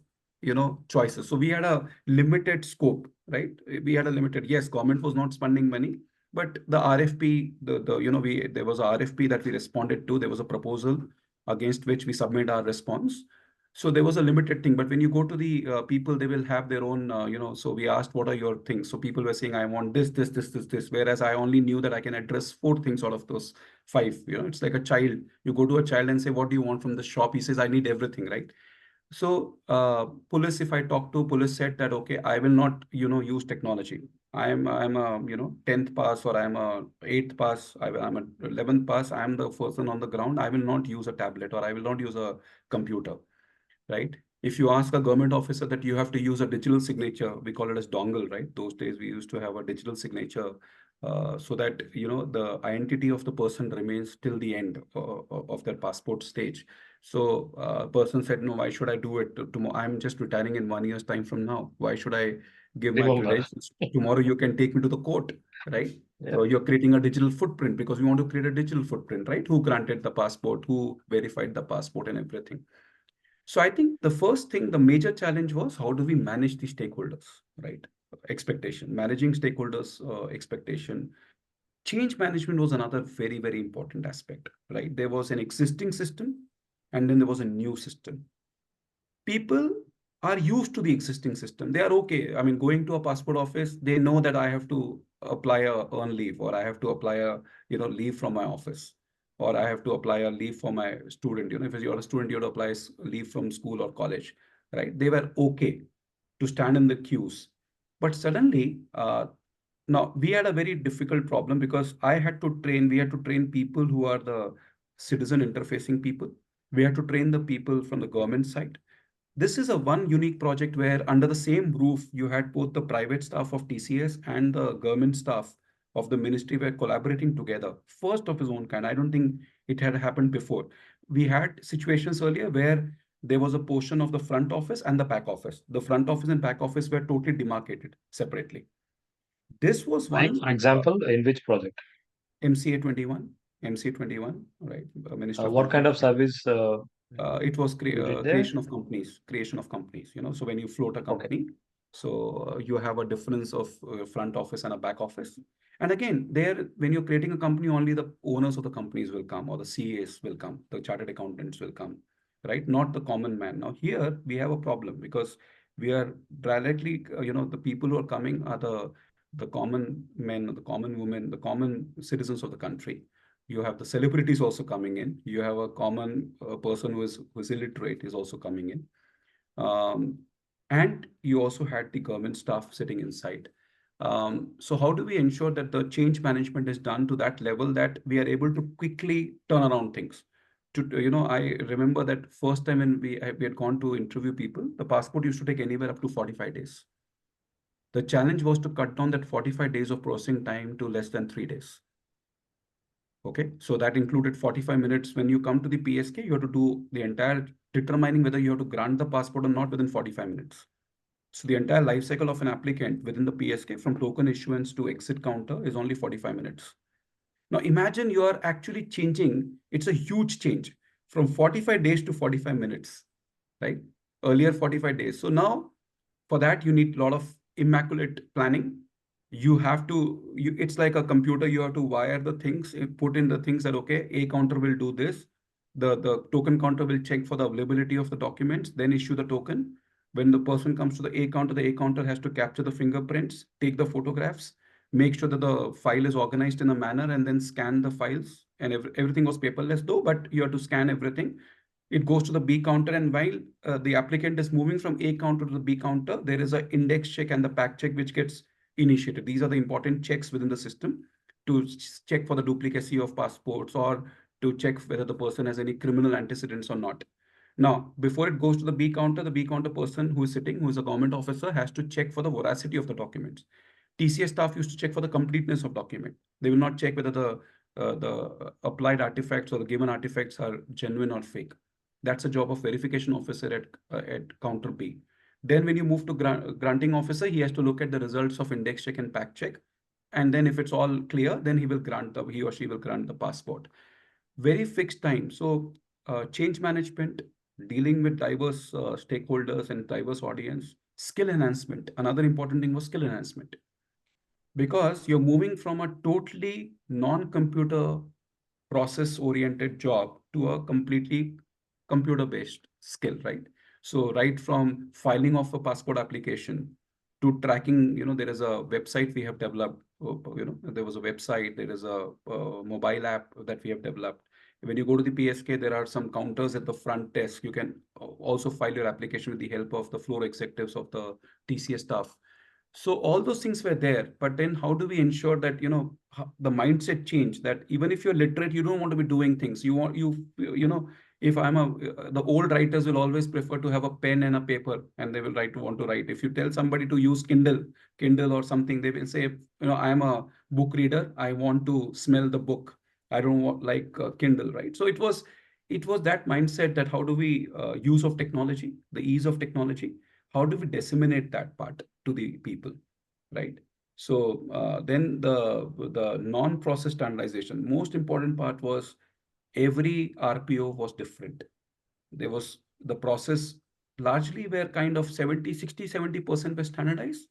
choices. So we had a limited scope, right? We had a limited, yes, government was not spending money, but the RFP, there was a RFP that we responded to. There was a proposal against which we submit our response. So there was a limited thing, but when you go to the people, they will have their own, so we asked, what are your things? So people were saying, I want this, whereas I only knew that I can address 4 things out of those 5. It's like a child. You go to a child and say, what do you want from the shop? He says, I need everything, right? So police, if I talk to police said that, okay, I will not, use technology. I'm a, 10th pass or I'm a 8th pass. I'm a 11th pass. I'm the person on the ground. I will not use a tablet or I will not use a computer, right? If you ask a government officer that you have to use a digital signature, we call it as dongle, right? Those days we used to have a digital signature so that, the identity of the person remains till the end of their passport stage. So person said, no, why should I do it tomorrow? I'm just retiring in 1 year's time from now. Why should I give my Remember. credentials? Tomorrow you can take me to the court, right? Yeah. So you're creating a digital footprint because we want to create a digital footprint, right? Who granted the passport, who verified the passport and everything. So I think the first thing, the major challenge was how do we manage the stakeholders, right? Expectation, managing stakeholders' expectation. Change management was another very, very important aspect, right? There was an existing system and then there was a new system. People are used to the existing system. They are okay. I mean, going to a passport office, they know that I have to apply a earn leave, or I have to apply a leave from my office, or I have to apply a leave for my student. If you're a student, you have to apply leave from school or college, right? They were okay to stand in the queues. But suddenly, now we had a very difficult problem because we had to train people who are the citizen interfacing people. We had to train the people from the government side. This is a one unique project where under the same roof, you had both the private staff of TCS and the government staff of the ministry were collaborating together. First of its own kind. I don't think it had happened before. We had situations earlier where there was a portion of the front office and the back office. The front office and back office were totally demarcated separately. This was one Example, in which project? MCA 21, MCA 21, right? Minister of What kind of Information. service It was you did there? creation of companies. So when you float a Okay. company, so you have a difference of front office and a back office. And again, there, when you're creating a company, only the owners of the companies will come, or the CAs will come, the chartered accountants will come, right? Not the common man. Now here we have a problem because we are directly, the people who are coming are the common men, the common women, the common citizens of the country. You have the celebrities also coming in. You have a common person who is illiterate is also coming in. Um, and you also had the government staff sitting inside. So how do we ensure that the change management is done to that level that we are able to quickly turn around things? I remember that first time when we had gone to interview people, the passport used to take anywhere up to 45 days. The challenge was to cut down that 45 days of processing time to less than 3 days. Okay, so that included 45 minutes. When you come to the PSK, you have to do the entire determining whether you have to grant the passport or not within 45 minutes. So the entire life cycle of an applicant within the PSK from token issuance to exit counter is only 45 minutes. Now imagine you are actually changing, it's a huge change from 45 days to 45 minutes, right? Earlier 45 days. So now for that, you need a lot of immaculate planning. It's like a computer. You have to wire the things, put in the things that, okay, a counter will do this. The token counter will check for the availability of the documents, then issue the token. When the person comes to the A counter has to capture the fingerprints, take the photographs, make sure that the file is organized in a manner, and then scan the files. And everything was paperless though, but you have to scan everything. It goes to the B counter, and while the applicant is moving from A counter to the B counter, there is an index check and the pack check which gets initiated. These are the important checks within the system to check for the duplicacy of passports or to check whether the person has any criminal antecedents or not. Now, before it goes to the B counter person who is sitting, who is a government officer, has to check for the veracity of the documents. TCS staff used to check for the completeness of document. They will not check whether the applied artifacts or the given artifacts are genuine or fake. That's a job of verification officer at counter B. Then when you move to granting officer, he has to look at the results of index check and pack check. And then if it's all clear, then he or she will grant the passport. Very fixed time. So change management, dealing with diverse stakeholders and diverse audience, skill enhancement. Another important thing was skill enhancement because you're moving from a totally non-computer process oriented job to a completely computer based skill, right? So right from filing of a passport application to tracking, there is a website we have developed. There was a website, there is a mobile app that we have developed. When you go to the PSK, there are some counters at the front desk. You can also file your application with the help of the floor executives of the TCS staff. So all those things were there, but then how do we ensure that the mindset change, that even if you're literate, you don't want to be doing things. If the old writers will always prefer to have a pen and a paper, and they will want to write. If you tell somebody to use Kindle or something, they will say, I am a book reader. I want to smell the book. I don't want like Kindle, right? So it was that mindset, that how do we use of technology, the ease of technology, how do we disseminate that part to the people, right? So then the non-process standardization, most important part was every RPO was different. There was the process largely were kind of 70% were standardized,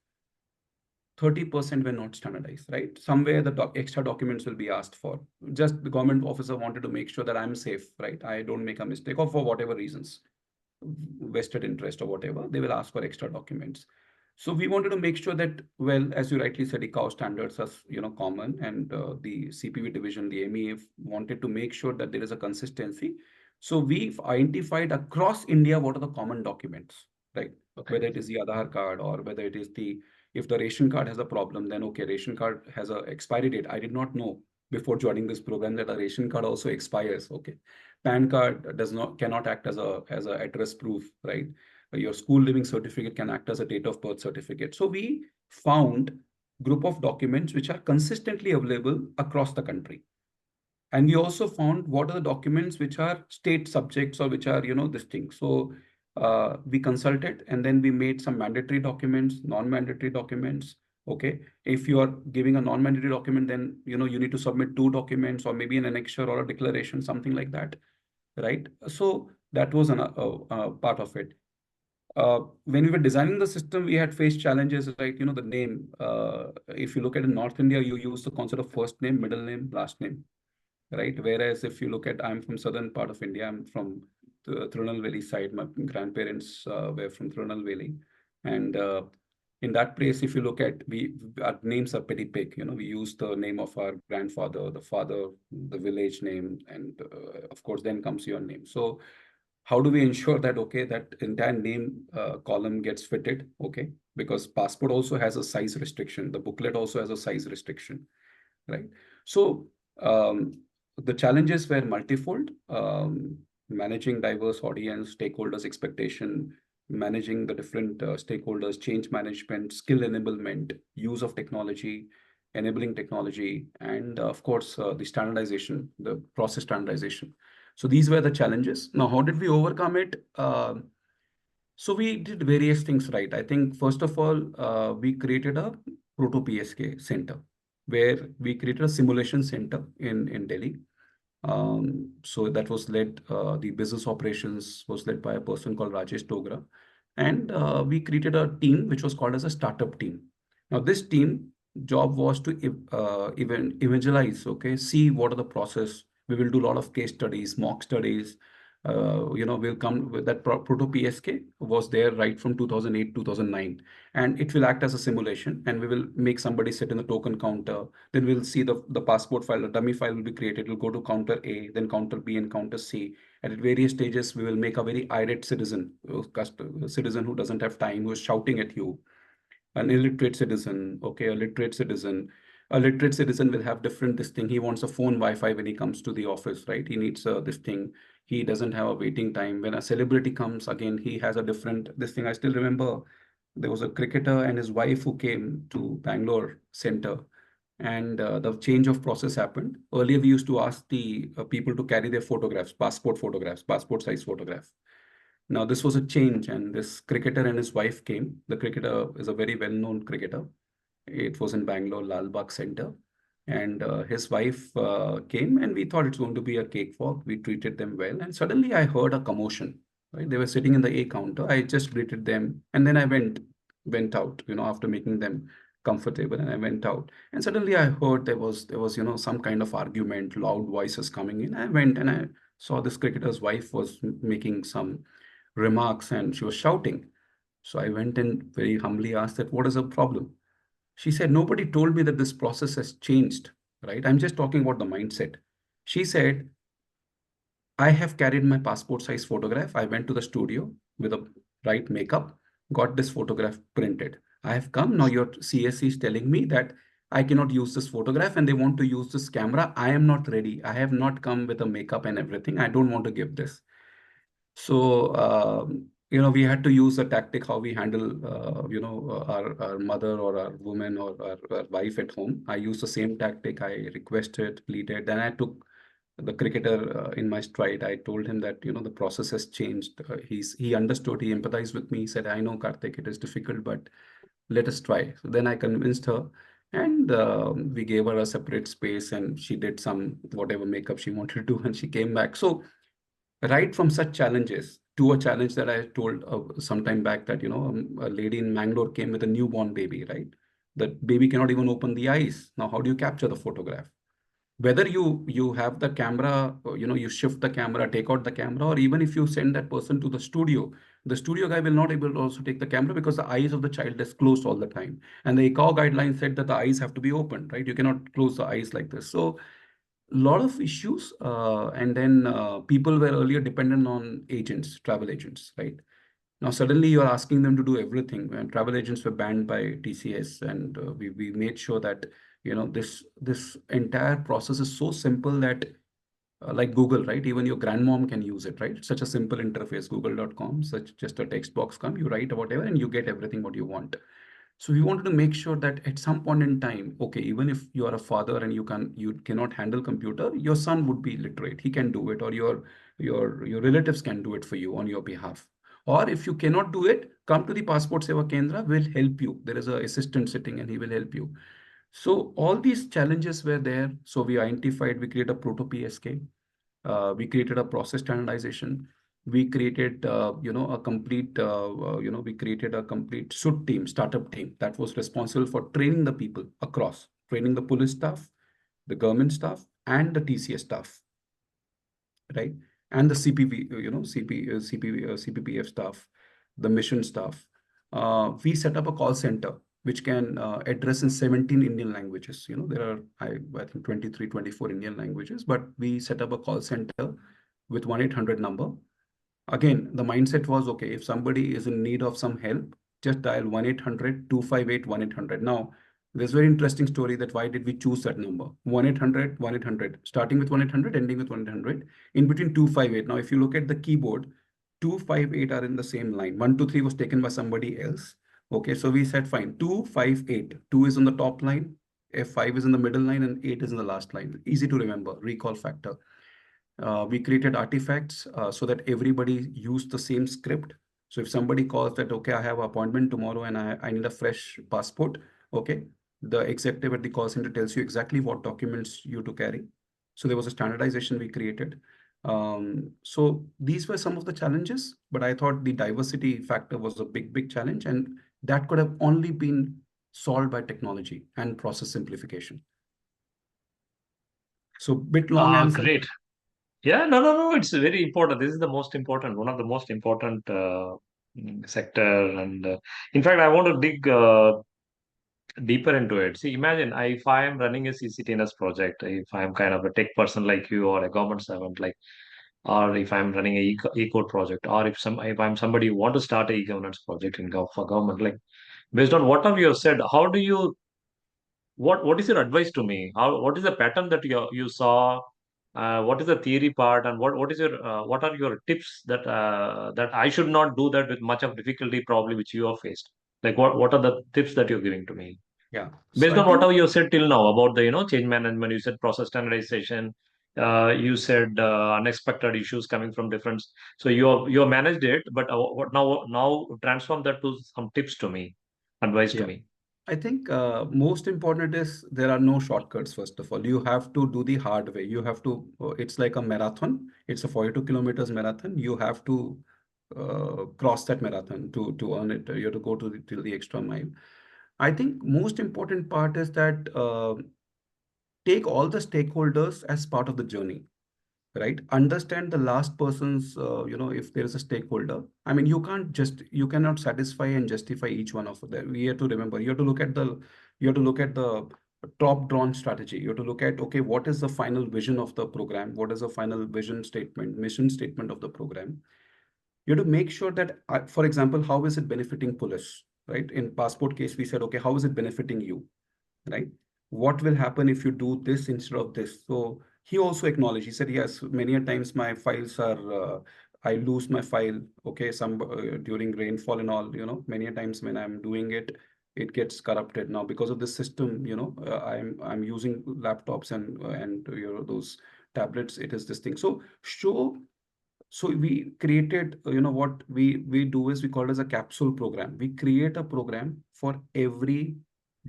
30% were not standardized, right? Somewhere the extra documents will be asked for. Just the government officer wanted to make sure that I'm safe, right? I don't make a mistake or for whatever reasons, vested interest or whatever, they will ask for extra documents. So we wanted to make sure that, well, as you rightly said, ICAO standards are, common, and the CPV division, the MEF, wanted to make sure that there is a consistency. So we've identified across India what are the common documents, right? Okay. Whether it is the Aadhaar card or whether it is if the ration card has a problem, then okay, ration card has a expiry date. I did not know before joining this program that a ration card also expires. Okay, PAN card cannot act as a address proof, right? Your school living certificate can act as a date of birth certificate. So we found group of documents which are consistently available across the country. And we also found what are the documents which are state subjects or which are, this thing. So we consulted and then we made some mandatory documents, non-mandatory documents. Okay. If you are giving a non-mandatory document, then, you need to submit 2 documents or maybe an annexure or a declaration, something like that. Right. So that was a part of it. When we were designing the system, we had faced challenges, right? The name. If you look at in North India, you use the concept of first name, middle name, last name, right? Whereas if you look at, I'm from southern part of India, I'm from the Tirunelveli side. My grandparents were from Tirunelveli, and in that place, if you look at, our names are pretty big. We use the name of our grandfather, the father, the village name, and of course, then comes your name. So how do we ensure that, okay, that entire name column gets fitted? Okay, because passport also has a size restriction. The booklet also has a size restriction, right? So the challenges were multifold. Managing diverse audience, stakeholders' expectation, managing the different stakeholders, change management, skill enablement, use of technology, enabling technology, and of course, the standardization, the process standardization. So these were the challenges. Now, how did we overcome it? So we did various things, right? I think first of all, we created a proto PSK center where we created a simulation center in Delhi. So that was led, the business operations was led by a person called Rajesh Dogra. And we created a team which was called as a startup team. Now, this team job was to even evangelize, okay, see what are the process. We will do a lot of case studies, mock studies. We'll come with that proto PSK was there right from 2008, 2009, and it will act as a simulation, and we will make somebody sit in the token counter. Then we'll see the passport file, the dummy file will be created. We'll go to counter A, then counter B, and counter C. And at various stages, we will make a very irate citizen, a citizen who doesn't have time, who is shouting at you, an illiterate citizen, okay, a literate citizen. A literate citizen will have different this thing. He wants a phone Wi-Fi when he comes to the office, right? He needs this thing. He doesn't have a waiting time. When a celebrity comes, again, he has a different this thing. I still remember there was a cricketer and his wife who came to Bangalore center, and the change of process happened. Earlier, we used to ask the people to carry their photographs, passport size photograph. Now, this was a change, and this cricketer and his wife came. The cricketer is a very well-known cricketer. It was in Bangalore, Lal Bagh Center. And his wife came, and we thought it's going to be a cakewalk. We treated them well. And suddenly I heard a commotion, right? They were sitting in the A counter. I just greeted them. And then I went out, after making them comfortable, and I went out. And suddenly I heard there was, some kind of argument, loud voices coming in. I went and I saw this cricketer's wife was making some remarks and she was shouting. So I went and very humbly asked that, what is the problem? She said, nobody told me that this process has changed, right? I'm just talking about the mindset. She said, I have carried my passport size photograph. I went to the studio with a right makeup, got this photograph printed. I have come. Now your CSC is telling me that I cannot use this photograph and they want to use this camera. I am not ready. I have not come with a makeup and everything. I don't want to give this. So, we had to use a tactic how we handle, our mother or our woman or our wife at home. I used the same tactic. I requested, pleaded. Then I took the cricketer in my stride. I told him that, the process has changed. He understood. He empathized with me. He said, I know, Kartik, it is difficult, but let us try. So then I convinced her. And we gave her a separate space, and she did some whatever makeup she wanted to do, and she came back. So right from such challenges to a challenge that I told some time back, that a lady in Mangalore came with a newborn baby, right? The baby cannot even open the eyes. Now, how do you capture the photograph? Whether you have the camera, you shift the camera, take out the camera, or even if you send that person to the studio guy will not able to also take the camera, because the eyes of the child is closed all the time, and the ICAO guidelines said that the eyes have to be open, right? You cannot close the eyes like this. So lot of issues, and then people were earlier dependent on agents, travel agents, right? Now suddenly you're asking them to do everything, and travel agents were banned by TCS, and we made sure that this entire process is so simple that like Google, right? Even your grandmom can use it, right? Such a simple interface, google.com, such just a text box come, you write whatever, and you get everything what you want. So we wanted to make sure that at some point in time, okay, even if you are a father and you cannot handle computer, your son would be literate. He can do it, or your relatives can do it for you on your behalf. Or if you cannot do it, come to the Passport Seva Kendra, will help you. There is an assistant sitting and he will help you. So all these challenges were there. So we identified, we created a proto PSK. We created a process standardization. We created, we created a complete SUT team, startup team that was responsible for training the people across, training the police staff, the government staff, and the TCS staff, right? And the CPV, CPPF staff, the mission staff. We set up a call center which can address in 17 Indian languages. There are, I think 23, 24 Indian languages, but we set up a call center with 1-800 number. Again, the mindset was, okay, if somebody is in need of some help, just dial 1-800-258-1800. Now, there's a very interesting story that why did we choose that number? 1-800-1-800, starting with 1-800, ending with 1-800, in between 258. Now, if you look at the keyboard, 258 are in the same line. 123 was taken by somebody else. Okay, so we said, fine, 258. 2 is on the top line, F5 is in the middle line, and 8 is in the last line. Easy to remember, recall factor. We created artifacts so that everybody used the same script. So if somebody calls that, okay, I have an appointment tomorrow and I need a fresh passport, okay, the executive at the call center tells you exactly what documents you to carry. So there was a standardization we created. So these were some of the challenges, but I thought the diversity factor was a big challenge, and that could have only been solved by technology and process simplification. So bit long answer. Great. Yeah, no. It's very important. This is the most important, one of the most important sector. And in fact, I want to dig deeper into it. See, imagine if I am running a CCTNS project, if I'm kind of a tech person like you or a government servant like, or if I'm running a e-code project, or if I'm somebody who want to start a e-governance project for government, like based on whatever you have said, how do you what is your advice to me? What is the pattern that you saw? What is the theory part, and what are your tips that I should not do that with much of difficulty probably which you have faced? Like what are the tips that you're giving to me? Yeah. So Based I on think, whatever you said till now about the change management, you said process standardization, you said unexpected issues coming from different. So you have managed it, but what now transform that to some tips to me, advice to yeah. me. I think most important is there are no shortcuts, first of all. You have to do the hard way. You have to, it's like a marathon. It's a 42 kilometers marathon. You have to cross that marathon to earn it. You have to go till the extra mile. I think most important part is that take all the stakeholders as part of the journey, right? Understand the last person's, if there is a stakeholder. I mean, you cannot satisfy and justify each one of them. We have to remember, you have to look at the top drawn strategy. You have to look at, okay, what is the final vision of the program? What is the final vision statement, mission statement of the program? You have to make sure that, for example, how is it benefiting police, right? In passport case, we said, okay, how is it benefiting you? Right? What will happen if you do this instead of this? So he also acknowledged, he said, yes, many a times my files are, I lose my file, okay, some during rainfall and all, many a times when I'm doing it, it gets corrupted. Now because of the system, I'm using laptops and those tablets, it is this thing. So we created, what we do is we call it as a capsule program. We create a program for every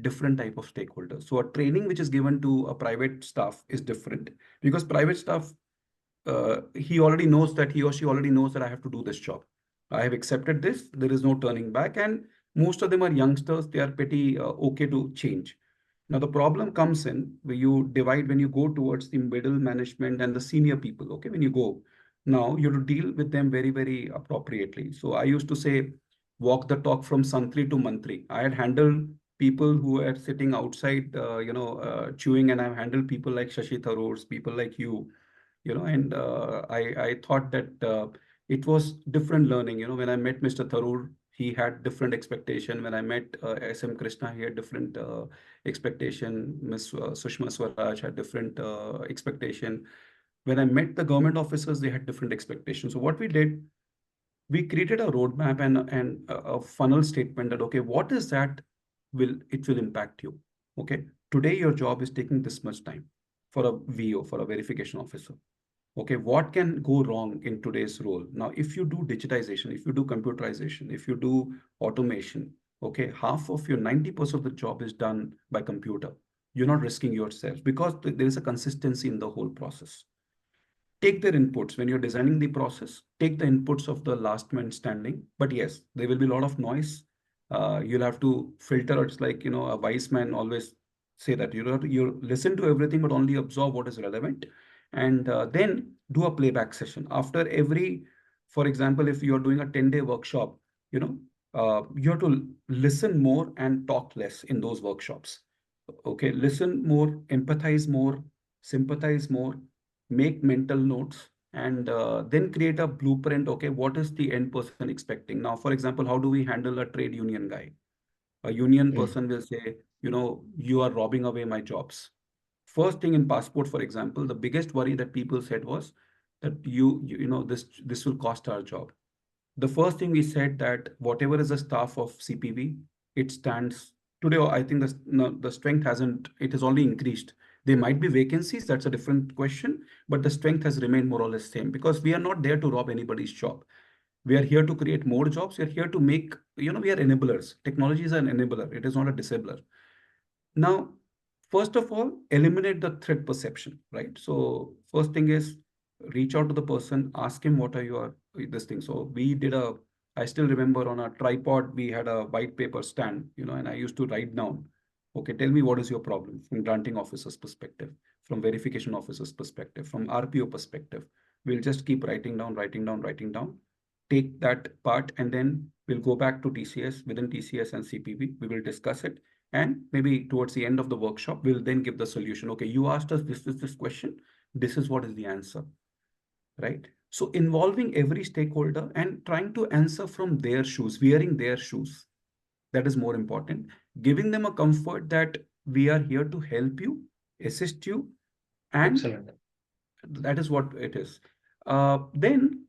different type of stakeholders. So a training which is given to a private staff is different, because private staff, he already knows that he or she already knows that I have to do this job. I have accepted this. There is no turning back. And most of them are youngsters. They are pretty okay to change. Now, the problem comes in where you divide when you go towards the middle management and the senior people. Okay, when you go now, you have to deal with them very, very appropriately. So I used to say, walk the talk from Santri to Mantri. I had handled people who are sitting outside, chewing, and I've handled people like Shashi Tharoor's, people like you, and I thought that it was different learning. When I met Mr. Tharoor, he had different expectation. When I met SM Krishna, he had different expectation. Miss Sushma Swaraj had different expectation. When I met the government officers, they had different expectations. So what we did, we created a roadmap and a funnel statement that, okay, what is that will impact you. Okay, today your job is taking this much time for a VO, for a verification officer. Okay, what can go wrong in today's role? Now, if you do digitization, if you do computerization, if you do automation, okay, half of your 90% of the job is done by computer. You're not risking yourself, because there is a consistency in the whole process. Take their inputs when you're designing the process. Take the inputs of the last man standing. But yes, there will be a lot of noise. You'll have to filter. It's like, a wise man always say that you listen to everything, but only absorb what is relevant, and then do a playback session after every. For example, if you're doing a 10-day workshop, you have to listen more and talk less in those workshops. Okay, listen more, empathize more, sympathize more, make mental notes, and then create a blueprint. Okay, what is the end person expecting? Now, for example, how do we handle a trade union guy? A union Mm. person will say, you are robbing away my jobs. First thing in passport, for example, the biggest worry that people said was that this will cost our job. The first thing we said that whatever is the staff of CPV, it stands today. I think no, the strength hasn't, it has only increased. There might be vacancies, that's a different question, but the strength has remained more or less same, because we are not there to rob anybody's job. We are here to create more jobs. We are here to make, we are enablers. Technology is an enabler. It is not a disabler. Now, first of all, eliminate the threat perception, right? So first thing is reach out to the person, ask him what are your this thing. So I still remember on a tripod, we had a white paper stand, and I used to write down, okay, tell me what is your problem from granting officer's perspective, from verification officer's perspective, from RPO perspective. We'll just keep writing down, writing down, writing down. Take that part, and then we'll go back to TCS. Within TCS and CPB, we will discuss it, and maybe towards the end of the workshop, we'll then give the solution. Okay, you asked us this question. This is what is the answer, right? So involving every stakeholder and trying to answer from their shoes, wearing their shoes. That is more important. Giving them a comfort that we are here to help you, assist you, and Excellent. that is what it is. Then,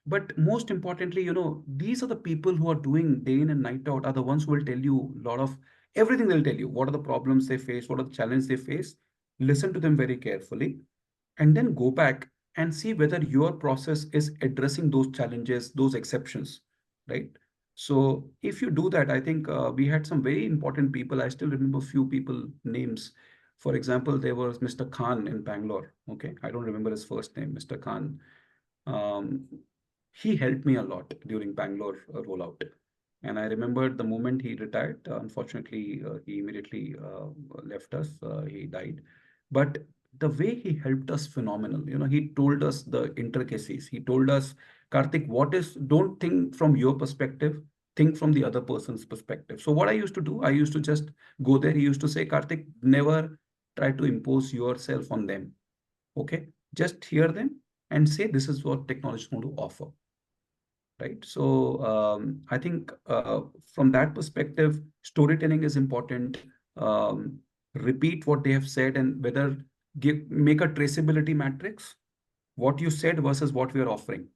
but most importantly, these are the people who are doing day in and night out, are the ones who will tell you a lot of everything. They'll tell you what are the problems they face, what are the challenges they face. Listen to them very carefully, and then go back and see whether your process is addressing those challenges, those exceptions, right? So if you do that, I think we had some very important people. I still remember few people names. For example, there was Mr. Khan in Bangalore. Okay, I don't remember his first name, Mr. Khan. Um, he helped me a lot during Bangalore rollout. And I remembered the moment he retired. Unfortunately, he immediately left us. He died. But the way he helped us, phenomenal. He told us the intricacies. He told us, Kartik, don't think from your perspective, think from the other person's perspective. So what I used to do, I used to just go there. He used to say, Kartik, never try to impose yourself on them. Okay, just hear them and say, this is what technology is going to offer, right? So I think from that perspective, storytelling is important. Repeat what they have said, and whether make a traceability matrix, what you said versus what we are offering,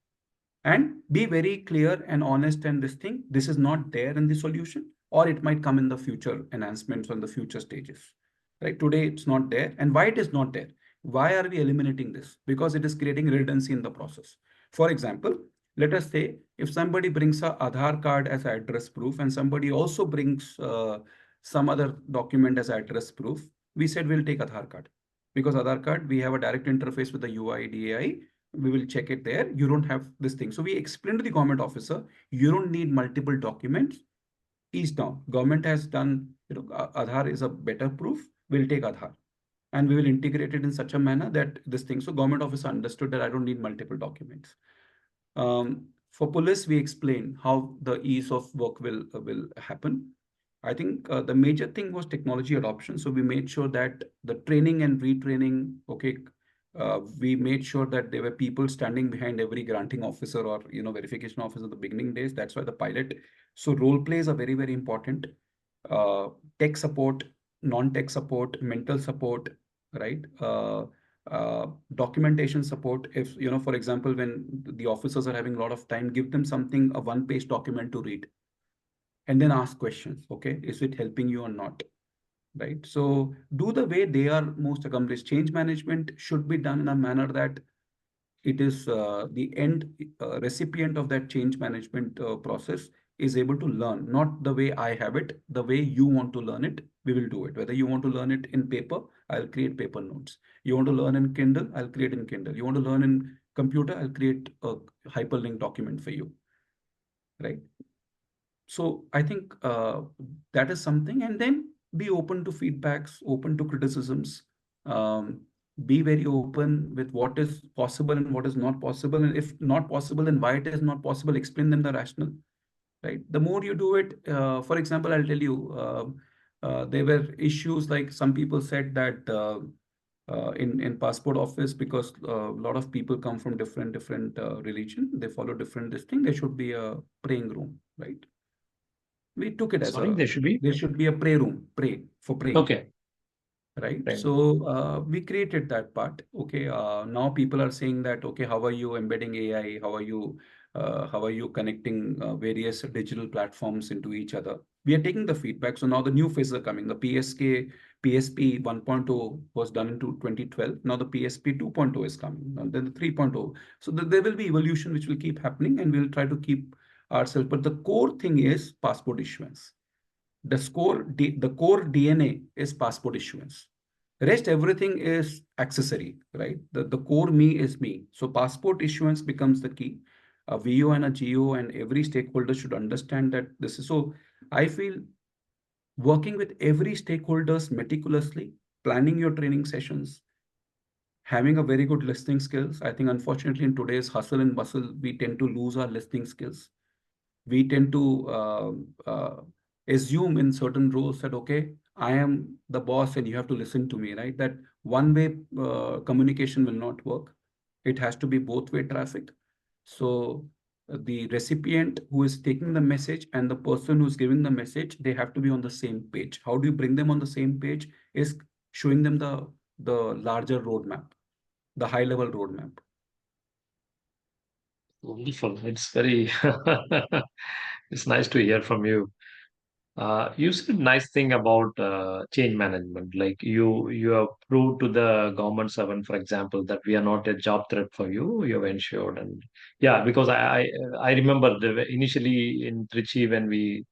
and be very clear and honest. And this is not there in the solution, or it might come in the future enhancements on the future stages, right? Today it's not there. And why it is not there? Why are we eliminating this? Because it is creating redundancy in the process. For example, let us say if somebody brings a Aadhaar card as an address proof, and somebody also brings some other document as address proof. We said we'll take Aadhaar card, because Aadhaar card, we have a direct interface with the UI, DAI. We will check it there. You don't have this thing. So we explained to the government officer, you don't need multiple documents. Ease down. Government has done, Aadhaar is a better proof. We'll take Aadhaar and we will integrate it in such a manner that this thing. So government officer understood that I don't need multiple documents. For police, we explain how the ease of work will happen. I think the major thing was technology adoption. So we made sure that the training and retraining, okay, we made sure that there were people standing behind every granting officer or verification officer at the beginning days. That's why the pilot. So role plays are very, very important. Tech support, non-tech support, mental support, right? Documentation support. If, for example, when the officers are having a lot of time, give them something, a one-page document to read, and then ask questions. Okay, is it helping you or not? Right. So do the way they are most accomplished. Change management should be done in a manner that it is the end recipient of that change management process is able to learn, not the way I have it, the way you want to learn it, we will do it. Whether you want to learn it in paper, I'll create paper notes. You want to learn in Kindle, I'll create in Kindle. You want to learn in computer, I'll create a hyperlink document for you, right? So I think that is something, and then be open to feedbacks, open to criticisms, um, be very open with what is possible and what is not possible. And if not possible, then why it is not possible, explain them the rationale, right? The more you do it, for example, I'll tell you, there were issues like some people said that in passport office, because a lot of people come from different religion, they follow different this thing, there should be a praying room, right? We took it as Sorry, there should be. there should be a pray room, pray for praying, Okay. right? Right. So we created that part. Okay, now people are saying that, okay, how are you embedding AI? How are you connecting various digital platforms into each other? We are taking the feedback. So now the new phases are coming. The PSP 1.0 was done in 2012. Now the PSP 2.0 is coming. And then the 3.0. So there will be evolution which will keep happening, and we'll try to keep ourselves. But the core thing is passport issuance. The core DNA is passport issuance. Rest everything is accessory, right? The core me is me. So passport issuance becomes the key. A VO and a GO and every stakeholder should understand that this is so. I feel working with every stakeholders meticulously, planning your training sessions, having a very good listening skills. I think unfortunately in today's hustle and bustle, we tend to lose our listening skills. We tend to assume in certain roles that, okay, I am the boss and you have to listen to me, right? That one way communication will not work. It has to be both way traffic. So the recipient who is taking the message and the person who's giving the message, they have to be on the same page. How do you bring them on the same page? Is showing them the larger roadmap, the high level roadmap. Wonderful. It's very, it's nice to hear from you. You said nice thing about change management. Like you have proved to the government servant, for example, that we are not a job threat for you. You have ensured, and yeah, because I remember initially in Trichy when we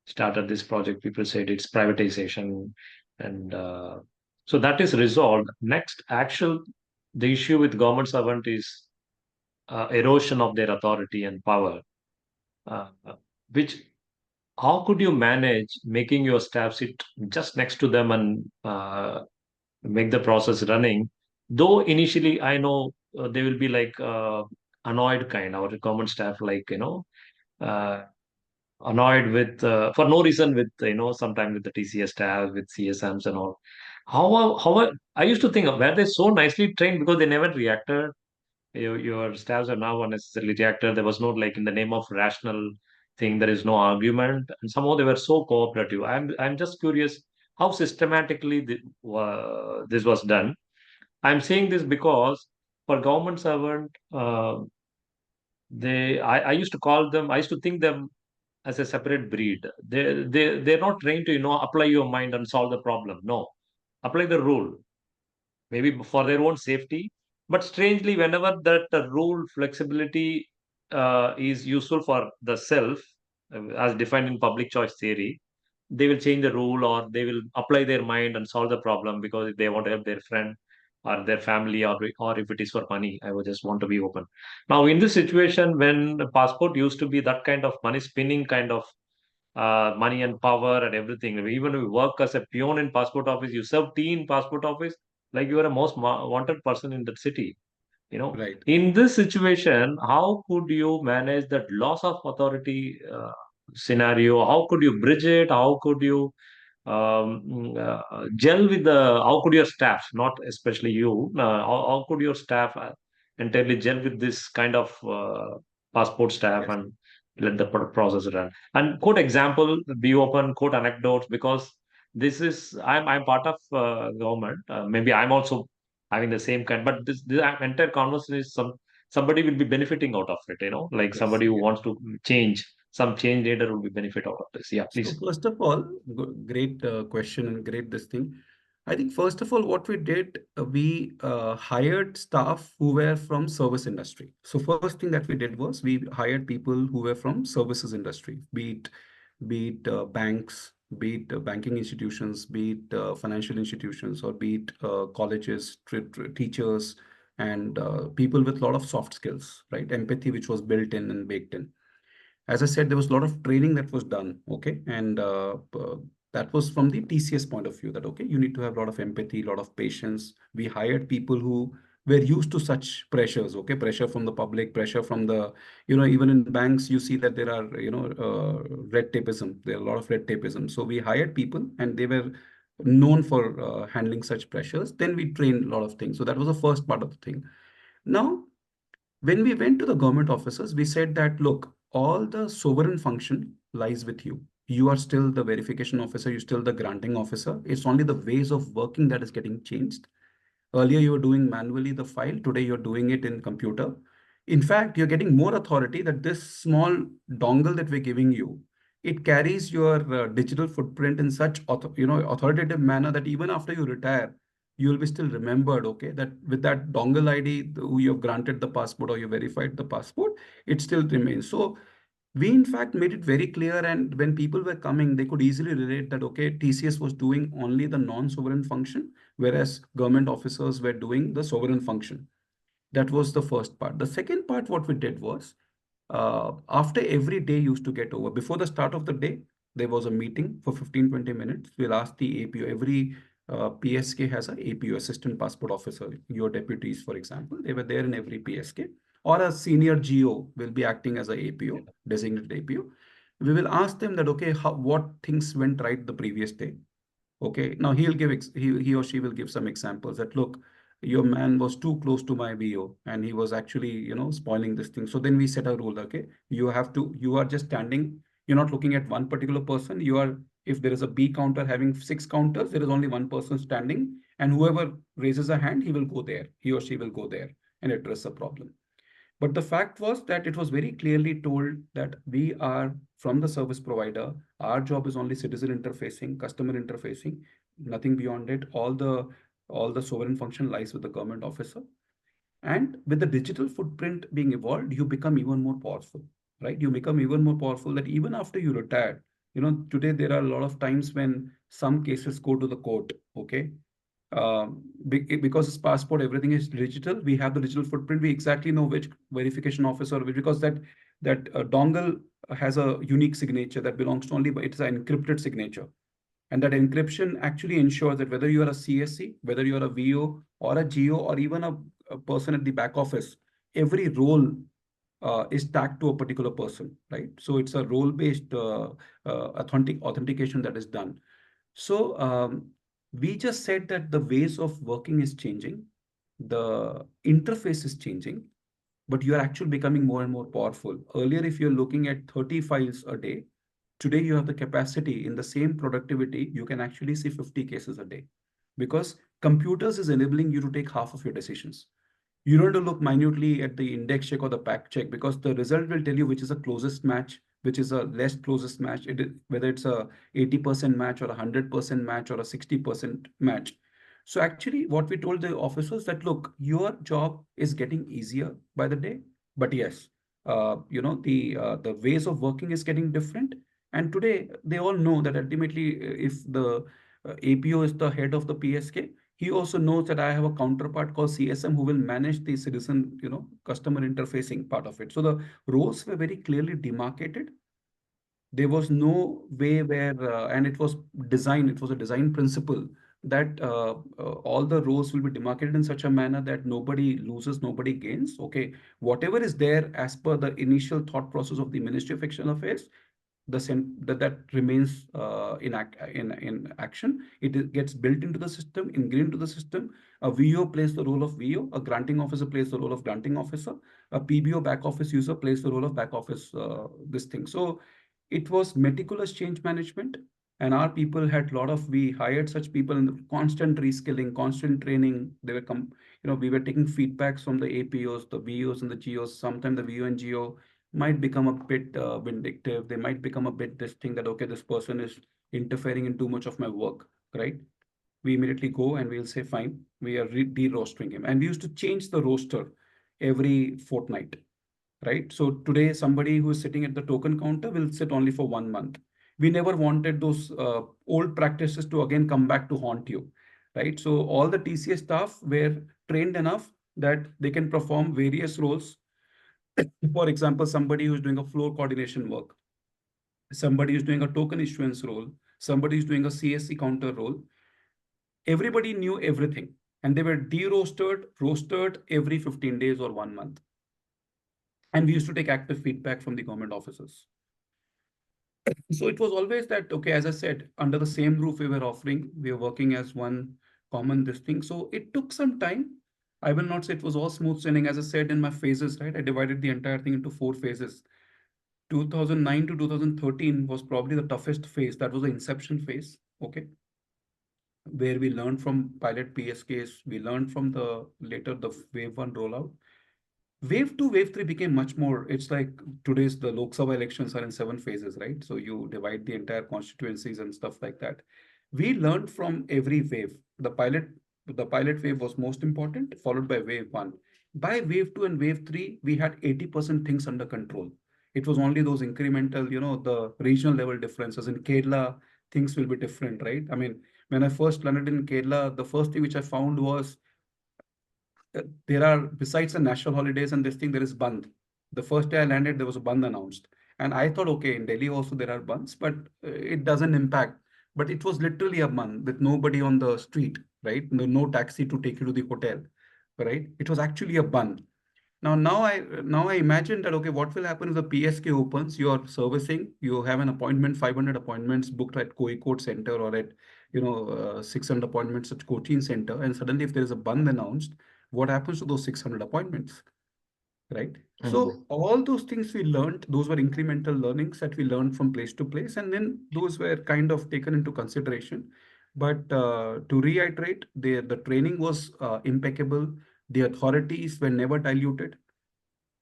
started this project, people said it's privatization, and so that is resolved. Next, actual the issue with government servant is erosion of their authority and power, uh, which how could you manage making your staff sit just next to them and make the process running? Though initially, I know they will be like annoyed kind, our common staff, like, uh, annoyed with, for no reason with, sometimes with the TCS staff, with CSMs and all. I used to think, were they so nicely trained because they never reacted? Your staffs are now unnecessarily reacted. There was no, like, in the name of rational thing, there is no argument, and somehow they were so cooperative. I'm just curious how systematically this was done. I'm saying this because for government servant, I used to call them. I used to think them as a separate breed. They're not trained to apply your mind and solve the problem. No, apply the rule, maybe for their own safety. But strangely, whenever that rule flexibility is useful for the self, as defined in public choice theory, they will change the rule, or they will apply their mind and solve the problem because they want to help their friend or their family, or if it is for money, I would just want to be open. Now, in this situation, when the passport used to be that kind of money spinning kind of money and power and everything. Even if you work as a peon in passport office, you serve tea in passport office, like you are a most wanted person in that city. Right. In this situation, how could you manage that loss of authority scenario? How could you bridge it? How could you gel with how could your staff, not especially you, how could your staff entirely gel with this kind of passport staff Yes. and let the process run? And quote example, be open, quote anecdotes, because this is, I'm part of government. Maybe I'm also having the same kind, but this entire conversation is somebody will be benefiting out of it, like Yes. somebody who Yes. wants to change, some change leader will be benefit out of this. Yeah, So please. first of all, great question and great this thing. I think first of all, what we did, we hired staff who were from service industry. So first thing that we did was we hired people who were from services industry, be it banks, be it banking institutions, be it financial institutions, or be it colleges, teachers, and people with a lot of soft skills, right? Empathy, which was built in and baked in. As I said, there was a lot of training that was done. Okay. And that was from the TCS point of view that, okay, you need to have a lot of empathy, a lot of patience. We hired people who were used to such pressures. Okay. Pressure from the public, pressure from the, even in banks, you see that there are, red tapeism. There are a lot of red tapeism. So we hired people and they were known for handling such pressures. Then we trained a lot of things. So that was the first part of the thing. Now, when we went to the government officers, we said that, look, all the sovereign function lies with you. You are still the verification officer, you're still the granting officer. It's only the ways of working that is getting changed. Earlier, you were doing manually the file. Today, you're doing it in computer. In fact, you're getting more authority that this small dongle that we're giving you, it carries your digital footprint in such authoritative manner that even after you retire, you will be still remembered. Okay, that with that dongle ID, who you have granted the passport or you verified the passport, it still remains. So we in fact made it very clear, and when people were coming, they could easily relate that, okay, TCS was doing only the non-sovereign function, whereas government officers were doing the sovereign function. That was the first part. The second part, what we did was, after every day used to get over, before the start of the day, there was a meeting for 15-20 minutes. We'll ask the APO. Every PSK has a APO, Assistant Passport Officer. Your deputies, for example, they were there in every PSK. Or a senior GO will be acting as a APO, designated APO. We will ask them that, okay, what things went right the previous day. Okay, now he or she will give some examples that, look, your man was too close to my VO and he was actually, spoiling this thing. So then we set a rule. Okay, you are just standing, you're not looking at one particular person. If there is a B counter having 6 counters, there is only one person standing, and whoever raises a hand, he or she will go there and address the problem. But the fact was that it was very clearly told that we are from the service provider. Our job is only citizen interfacing, customer interfacing, nothing beyond it. All the sovereign function lies with the government officer. And with the digital footprint being evolved, you become even more powerful, right? You become even more powerful that even after you retire, today there are a lot of times when some cases go to the court. Okay, because it's passport, everything is digital. We have the digital footprint. We exactly know which verification officer, because that dongle has a unique signature that belongs to only, but it's an encrypted signature. And that encryption actually ensures that whether you are a CSC, whether you are a VO or a GO, or even a person at the back office, every role is tagged to a particular person, right? So it's a role-based authentication that is done. So we just said that the ways of working is changing, the interface is changing, but you are actually becoming more and more powerful. Earlier, if you're looking at 30 files a day, today you have the capacity in the same productivity, you can actually see 50 cases a day, because computers is enabling you to take half of your decisions. You don't have to look minutely at the index check or the pack check, because the result will tell you which is the closest match, which is a less closest match, whether it's a 80% match or a 100% match or a 60% match. So actually what we told the officers that, look, your job is getting easier by the day, but yes, the ways of working is getting different. And today they all know that ultimately, if the APO is the head of the PSK, he also knows that I have a counterpart called CSM who will manage the citizen, customer interfacing part of it. So the roles were very clearly demarcated. There was no way where, and it was a design principle that all the roles will be demarcated in such a manner that nobody loses, nobody gains. Okay, whatever is there as per the initial thought process of the Ministry of External Affairs, that remains in action. Gets built into the system, ingrained into the system. A VO plays the role of VO, a granting officer plays the role of granting officer, a PBO back office user plays the role of back office this thing. So it was meticulous change management, and our people had we hired such people in the constant reskilling, constant training. We were taking feedbacks from the APOs, the VOs and the GOs. Sometimes the VO and GO might become a bit vindictive. They might become a bit this thing that, okay, this person is interfering in too much of my work, right? We immediately go and we'll say, fine, we are de-rostering him. And we used to change the roster every fortnight, right? So today, somebody who is sitting at the token counter will sit only for 1 month. We never wanted those old practices to again come back to haunt you, right? So all the TCS staff were trained enough that they can perform various roles. For example, somebody who's doing a floor coordination work, somebody who's doing a token issuance role, somebody who's doing a CSC counter role. Everybody knew everything, and they were de-rostered, rostered every 15 days or 1 month. And we used to take active feedback from the government officers. So it was always that, okay, as I said, under the same roof we were offering, we were working as one common this thing. So it took some time. I will not say it was all smooth sailing. As I said in my phases, right? I divided the entire thing into 4 phases. 2009 to 2013 was probably the toughest phase. That was the inception phase, okay, where we learned from pilot PSKs, we learned from the later the wave one rollout. Wave two, wave three became much more. It's like today's the Lok Sabha elections are in 7 phases, right? So you divide the entire constituencies and stuff like that. We learned from every wave. The pilot wave was most important, followed by wave one. By wave two and wave three, we had 80% things under control. It was only those incremental, the regional level differences. In Kerala, things will be different, right? I mean, when I first landed in Kerala, the first thing which I found was there are, besides the national holidays and this thing, there is Bandh. The first day I landed, there was a Bandh announced. And I thought, okay, in Delhi also there are Bandhs, but it doesn't impact. But it was literally a Bandh with nobody on the street, right? No taxi to take you to the hotel, right? It was actually a Bandh. Now I imagine that, okay, what will happen if the PSK opens, you are servicing, you have an appointment, 500 appointments booked at Kozhikode Center or at, 600 appointments at Cochin Center, and suddenly if there is a Bandh announced, what happens to those 600 appointments, right? Mm. So all those things we learned, those were incremental learnings that we learned from place to place, and then those were kind of taken into consideration. But to reiterate, the training was impeccable. The authorities were never diluted.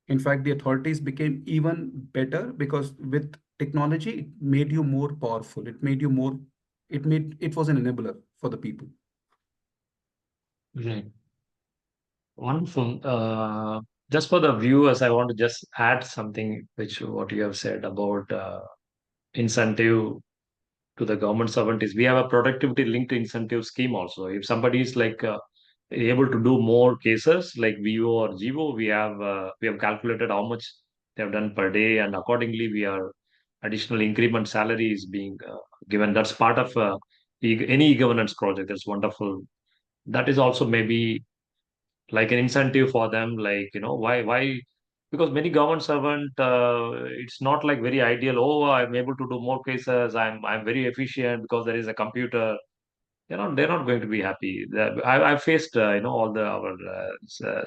In fact, the authorities became even better because with technology, it made you more powerful. It was an enabler for the people. Right. Wonderful. Just for the viewers, I want to just add something which what you have said about incentive to the government servant is we have a productivity linked incentive scheme also. If somebody is like able to do more cases like VO or GO, we have calculated how much they have done per day, and accordingly we are additional increment salary is being given. That's part of any governance project. That's wonderful. That is also maybe like an incentive for them, like why because many government servant it's not like very ideal. Oh, I'm able to do more cases, I'm very efficient because there is a computer. They're not going to be happy. I faced all the our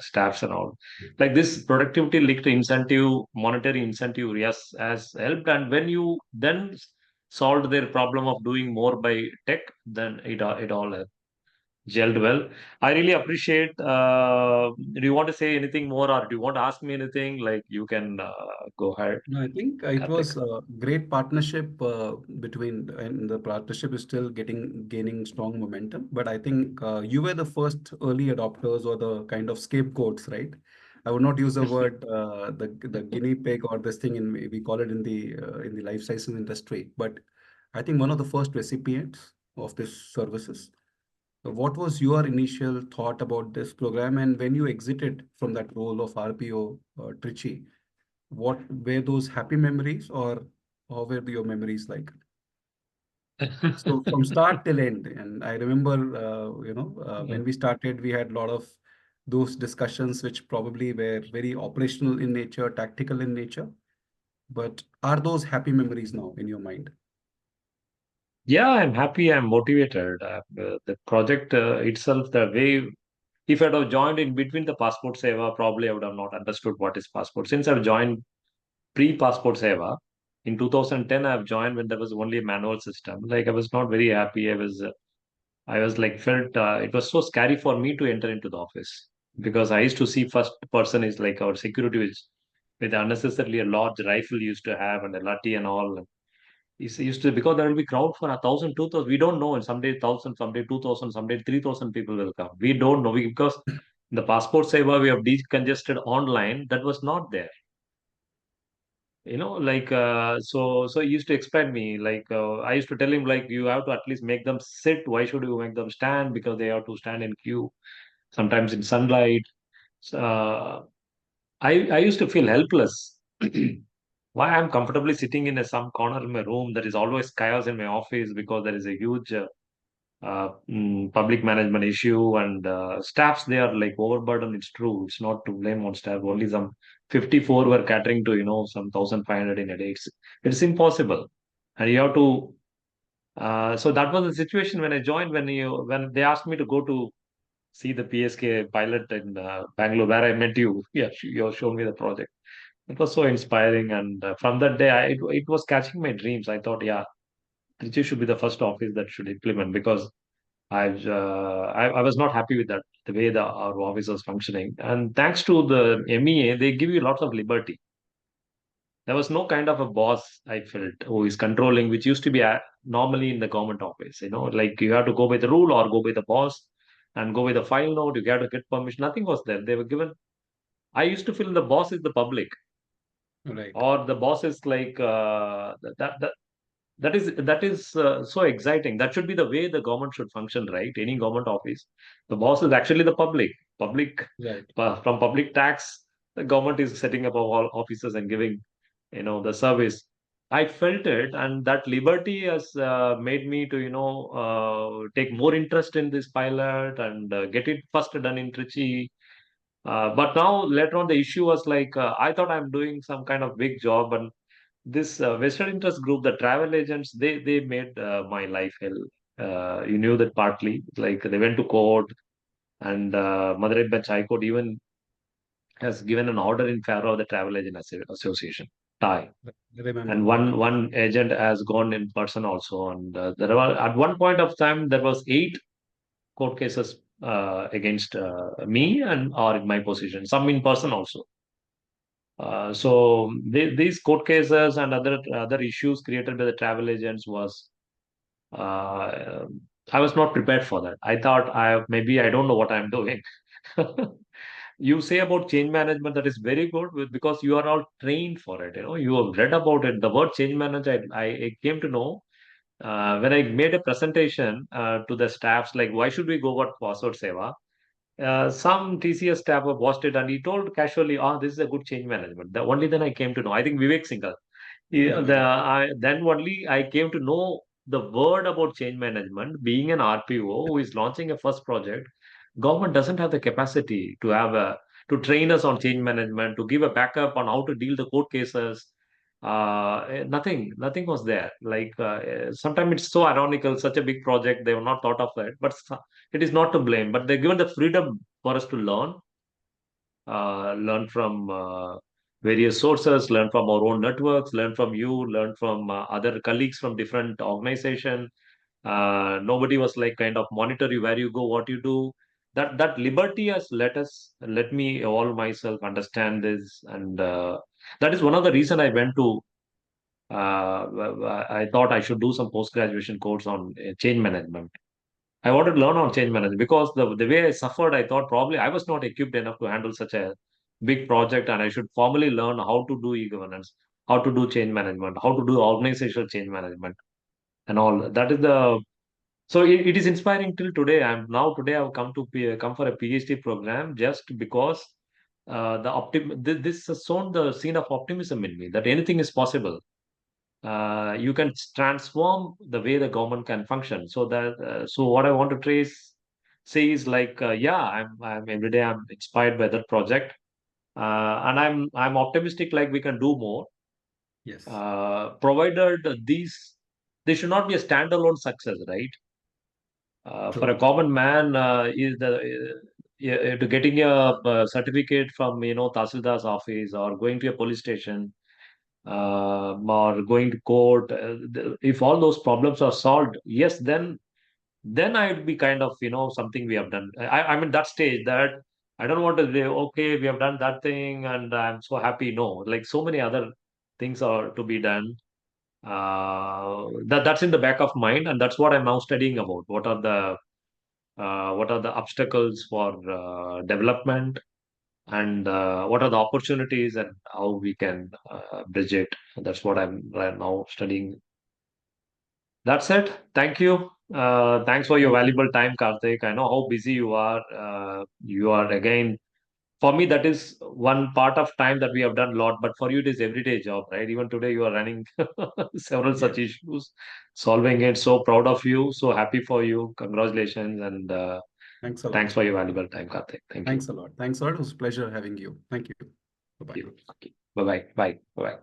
staffs and all, like this productivity linked incentive, monetary incentive, yes, has helped. And when you then solved their problem of doing more by tech, then it all gelled well. I really appreciate. Do you want to say anything more, or do you want to ask me anything? Like you can go ahead, No, I think it Karthik. was a great partnership and the partnership is still gaining strong momentum. But I think you were the first early adopters or the kind of scapegoats, right? I would not use the word the guinea pig or this thing in we call it in the life sciences industry. But I think one of the first recipients of this services. What was your initial thought about this program, and when you exited from that role of RPO Trichy, what were those happy memories, or how were your memories like? So from start till end, and I remember, when we started, we had a lot of those discussions, which probably were very operational in nature, tactical in nature. But are those happy memories now in your mind? Yeah, I'm happy. I'm motivated. The project itself, the way, if I'd have joined in between the Passport Seva, probably I would have not understood what is passport. Since I've joined pre-Passport Seva, in 2010, I've joined when there was only a manual system. Like I was not very happy. I was like felt it was so scary for me to enter into the office because I used to see first person is like our security with unnecessarily a large rifle used to have and a lathi and all. It's used to because there will be crowd for 1,000, 2,000. We don't know. And someday 1,000, someday 2,000, someday 3,000 people will come. We don't know because the passport saver we have decongested online that was not there. So he used to explain me like I used to tell him like you have to at least make them sit. Why should you make them stand? Because they have to stand in queue sometimes in sunlight. Uh, I used to feel helpless. Why I'm comfortably sitting in some corner of my room. There is always chaos in my office because there is a huge public management issue and staffs they are like overburdened. It's true. It's not to blame on staff. Only some 54 were catering to some 1,500 in a day. It's impossible, and you have to. So that was the situation when I joined. When they asked me to go to see the PSK pilot in Bangalore, where I met you. Yeah, you showed me the project. It was so inspiring, and from that day, it was catching my dreams. I thought, yeah, Trichy should be the first office that should implement because I was not happy with that the way our office was functioning. And thanks to the MEA, they give you lots of liberty. There was no kind of a boss I felt who is controlling, which used to be normally in the government office. Like you have to go by the rule or go by the boss and go by the file note. You got to get permission. Nothing was there. They were given. I used to feel the boss is the public Right, or the boss is like that is so exciting. That should be the way the government should function, right? Any government office, the boss is actually the public right. from public tax. The government is setting up all offices and giving, the service. I felt it, and that liberty has made me to, take more interest in this pilot and get it first done in Trichy. But now later on, the issue was like I thought I'm doing some kind of big job, and this Western interest group, the travel agents, they made my life hell. You knew that partly. Like they went to court, and Madurai Bench High Court even has given an order in favor of the travel agent association, TAI. Remember, And remember. one agent has gone in person also. And there were at one point of time there was 8 court cases against me and or in my position, some in person also. These court cases and other issues created by the travel agents was uh, I was not prepared for that. I thought maybe I don't know what I'm doing. You say about change management that is very good because you are all trained for it. You have read about it. The word change manager, I came to know when I made a presentation to the staffs, like why should we go what password seva? Some TCS staff watched it and he told casually, "Oh, this is a good change management." Only then I came to know. I think Vivek Singhal. Yeah, Vivek. Then only I came to know the word about change management. Being an RPO who is launching a first project, government doesn't have the capacity to train us on change management, to give a backup on how to deal the court cases. Nothing was there. Like sometimes it's so ironical, such a big project, they have not thought of it. But it is not to blame. But they're given the freedom for us to learn from various sources, learn from our own networks, learn from you, learn from other colleagues from different organization. Nobody was like kind of monitor you where you go, what you do. That liberty has let me evolve myself, understand this, and that is one of the reason I went to. I thought I should do some post graduation course on change management. I wanted to learn on change management because the way I suffered, I thought probably I was not equipped enough to handle such a big project and I should formally learn how to do e-governance, how to do change management, how to do organizational change management, and all. That is the so it is inspiring till today. Today I've come for a PhD program just because this has sown the seed of optimism in me that anything is possible. You can transform the way the government can function. So what I want to say is like I'm every day I'm inspired by that project, and I'm optimistic like we can do more, Yes. provided they should not be a standalone success, right? For a True. common man, is the to getting a, certificate from Tahsildar's office or going to a police station, or going to court. If all those problems are solved, yes, then I'd be kind of something we have done. I'm in that stage that I don't want to say, okay, we have done that thing and I'm so happy. No, like so many other things are to be done. That's in the back of mind, and that's what I'm now studying about. What are the obstacles for development, and what are the opportunities, and how we can bridge it. That's what I'm right now studying. That's it. Thank you. Thanks for your Thank you. valuable time, Karthik. I know how busy you are. You are again, for me, that is one part of time that we have done a lot, but for you, it is everyday job, right? Even today, you are running several such Yes. issues, solving it. So proud of you. So happy for you. Congratulations. And Thanks a thanks lot. for your valuable time, Karthik. Thank you. Thanks a lot. Thanks a lot. It was a pleasure having you. Thank you. Thank Bye-bye. you. Okay. Bye bye. Bye. Bye.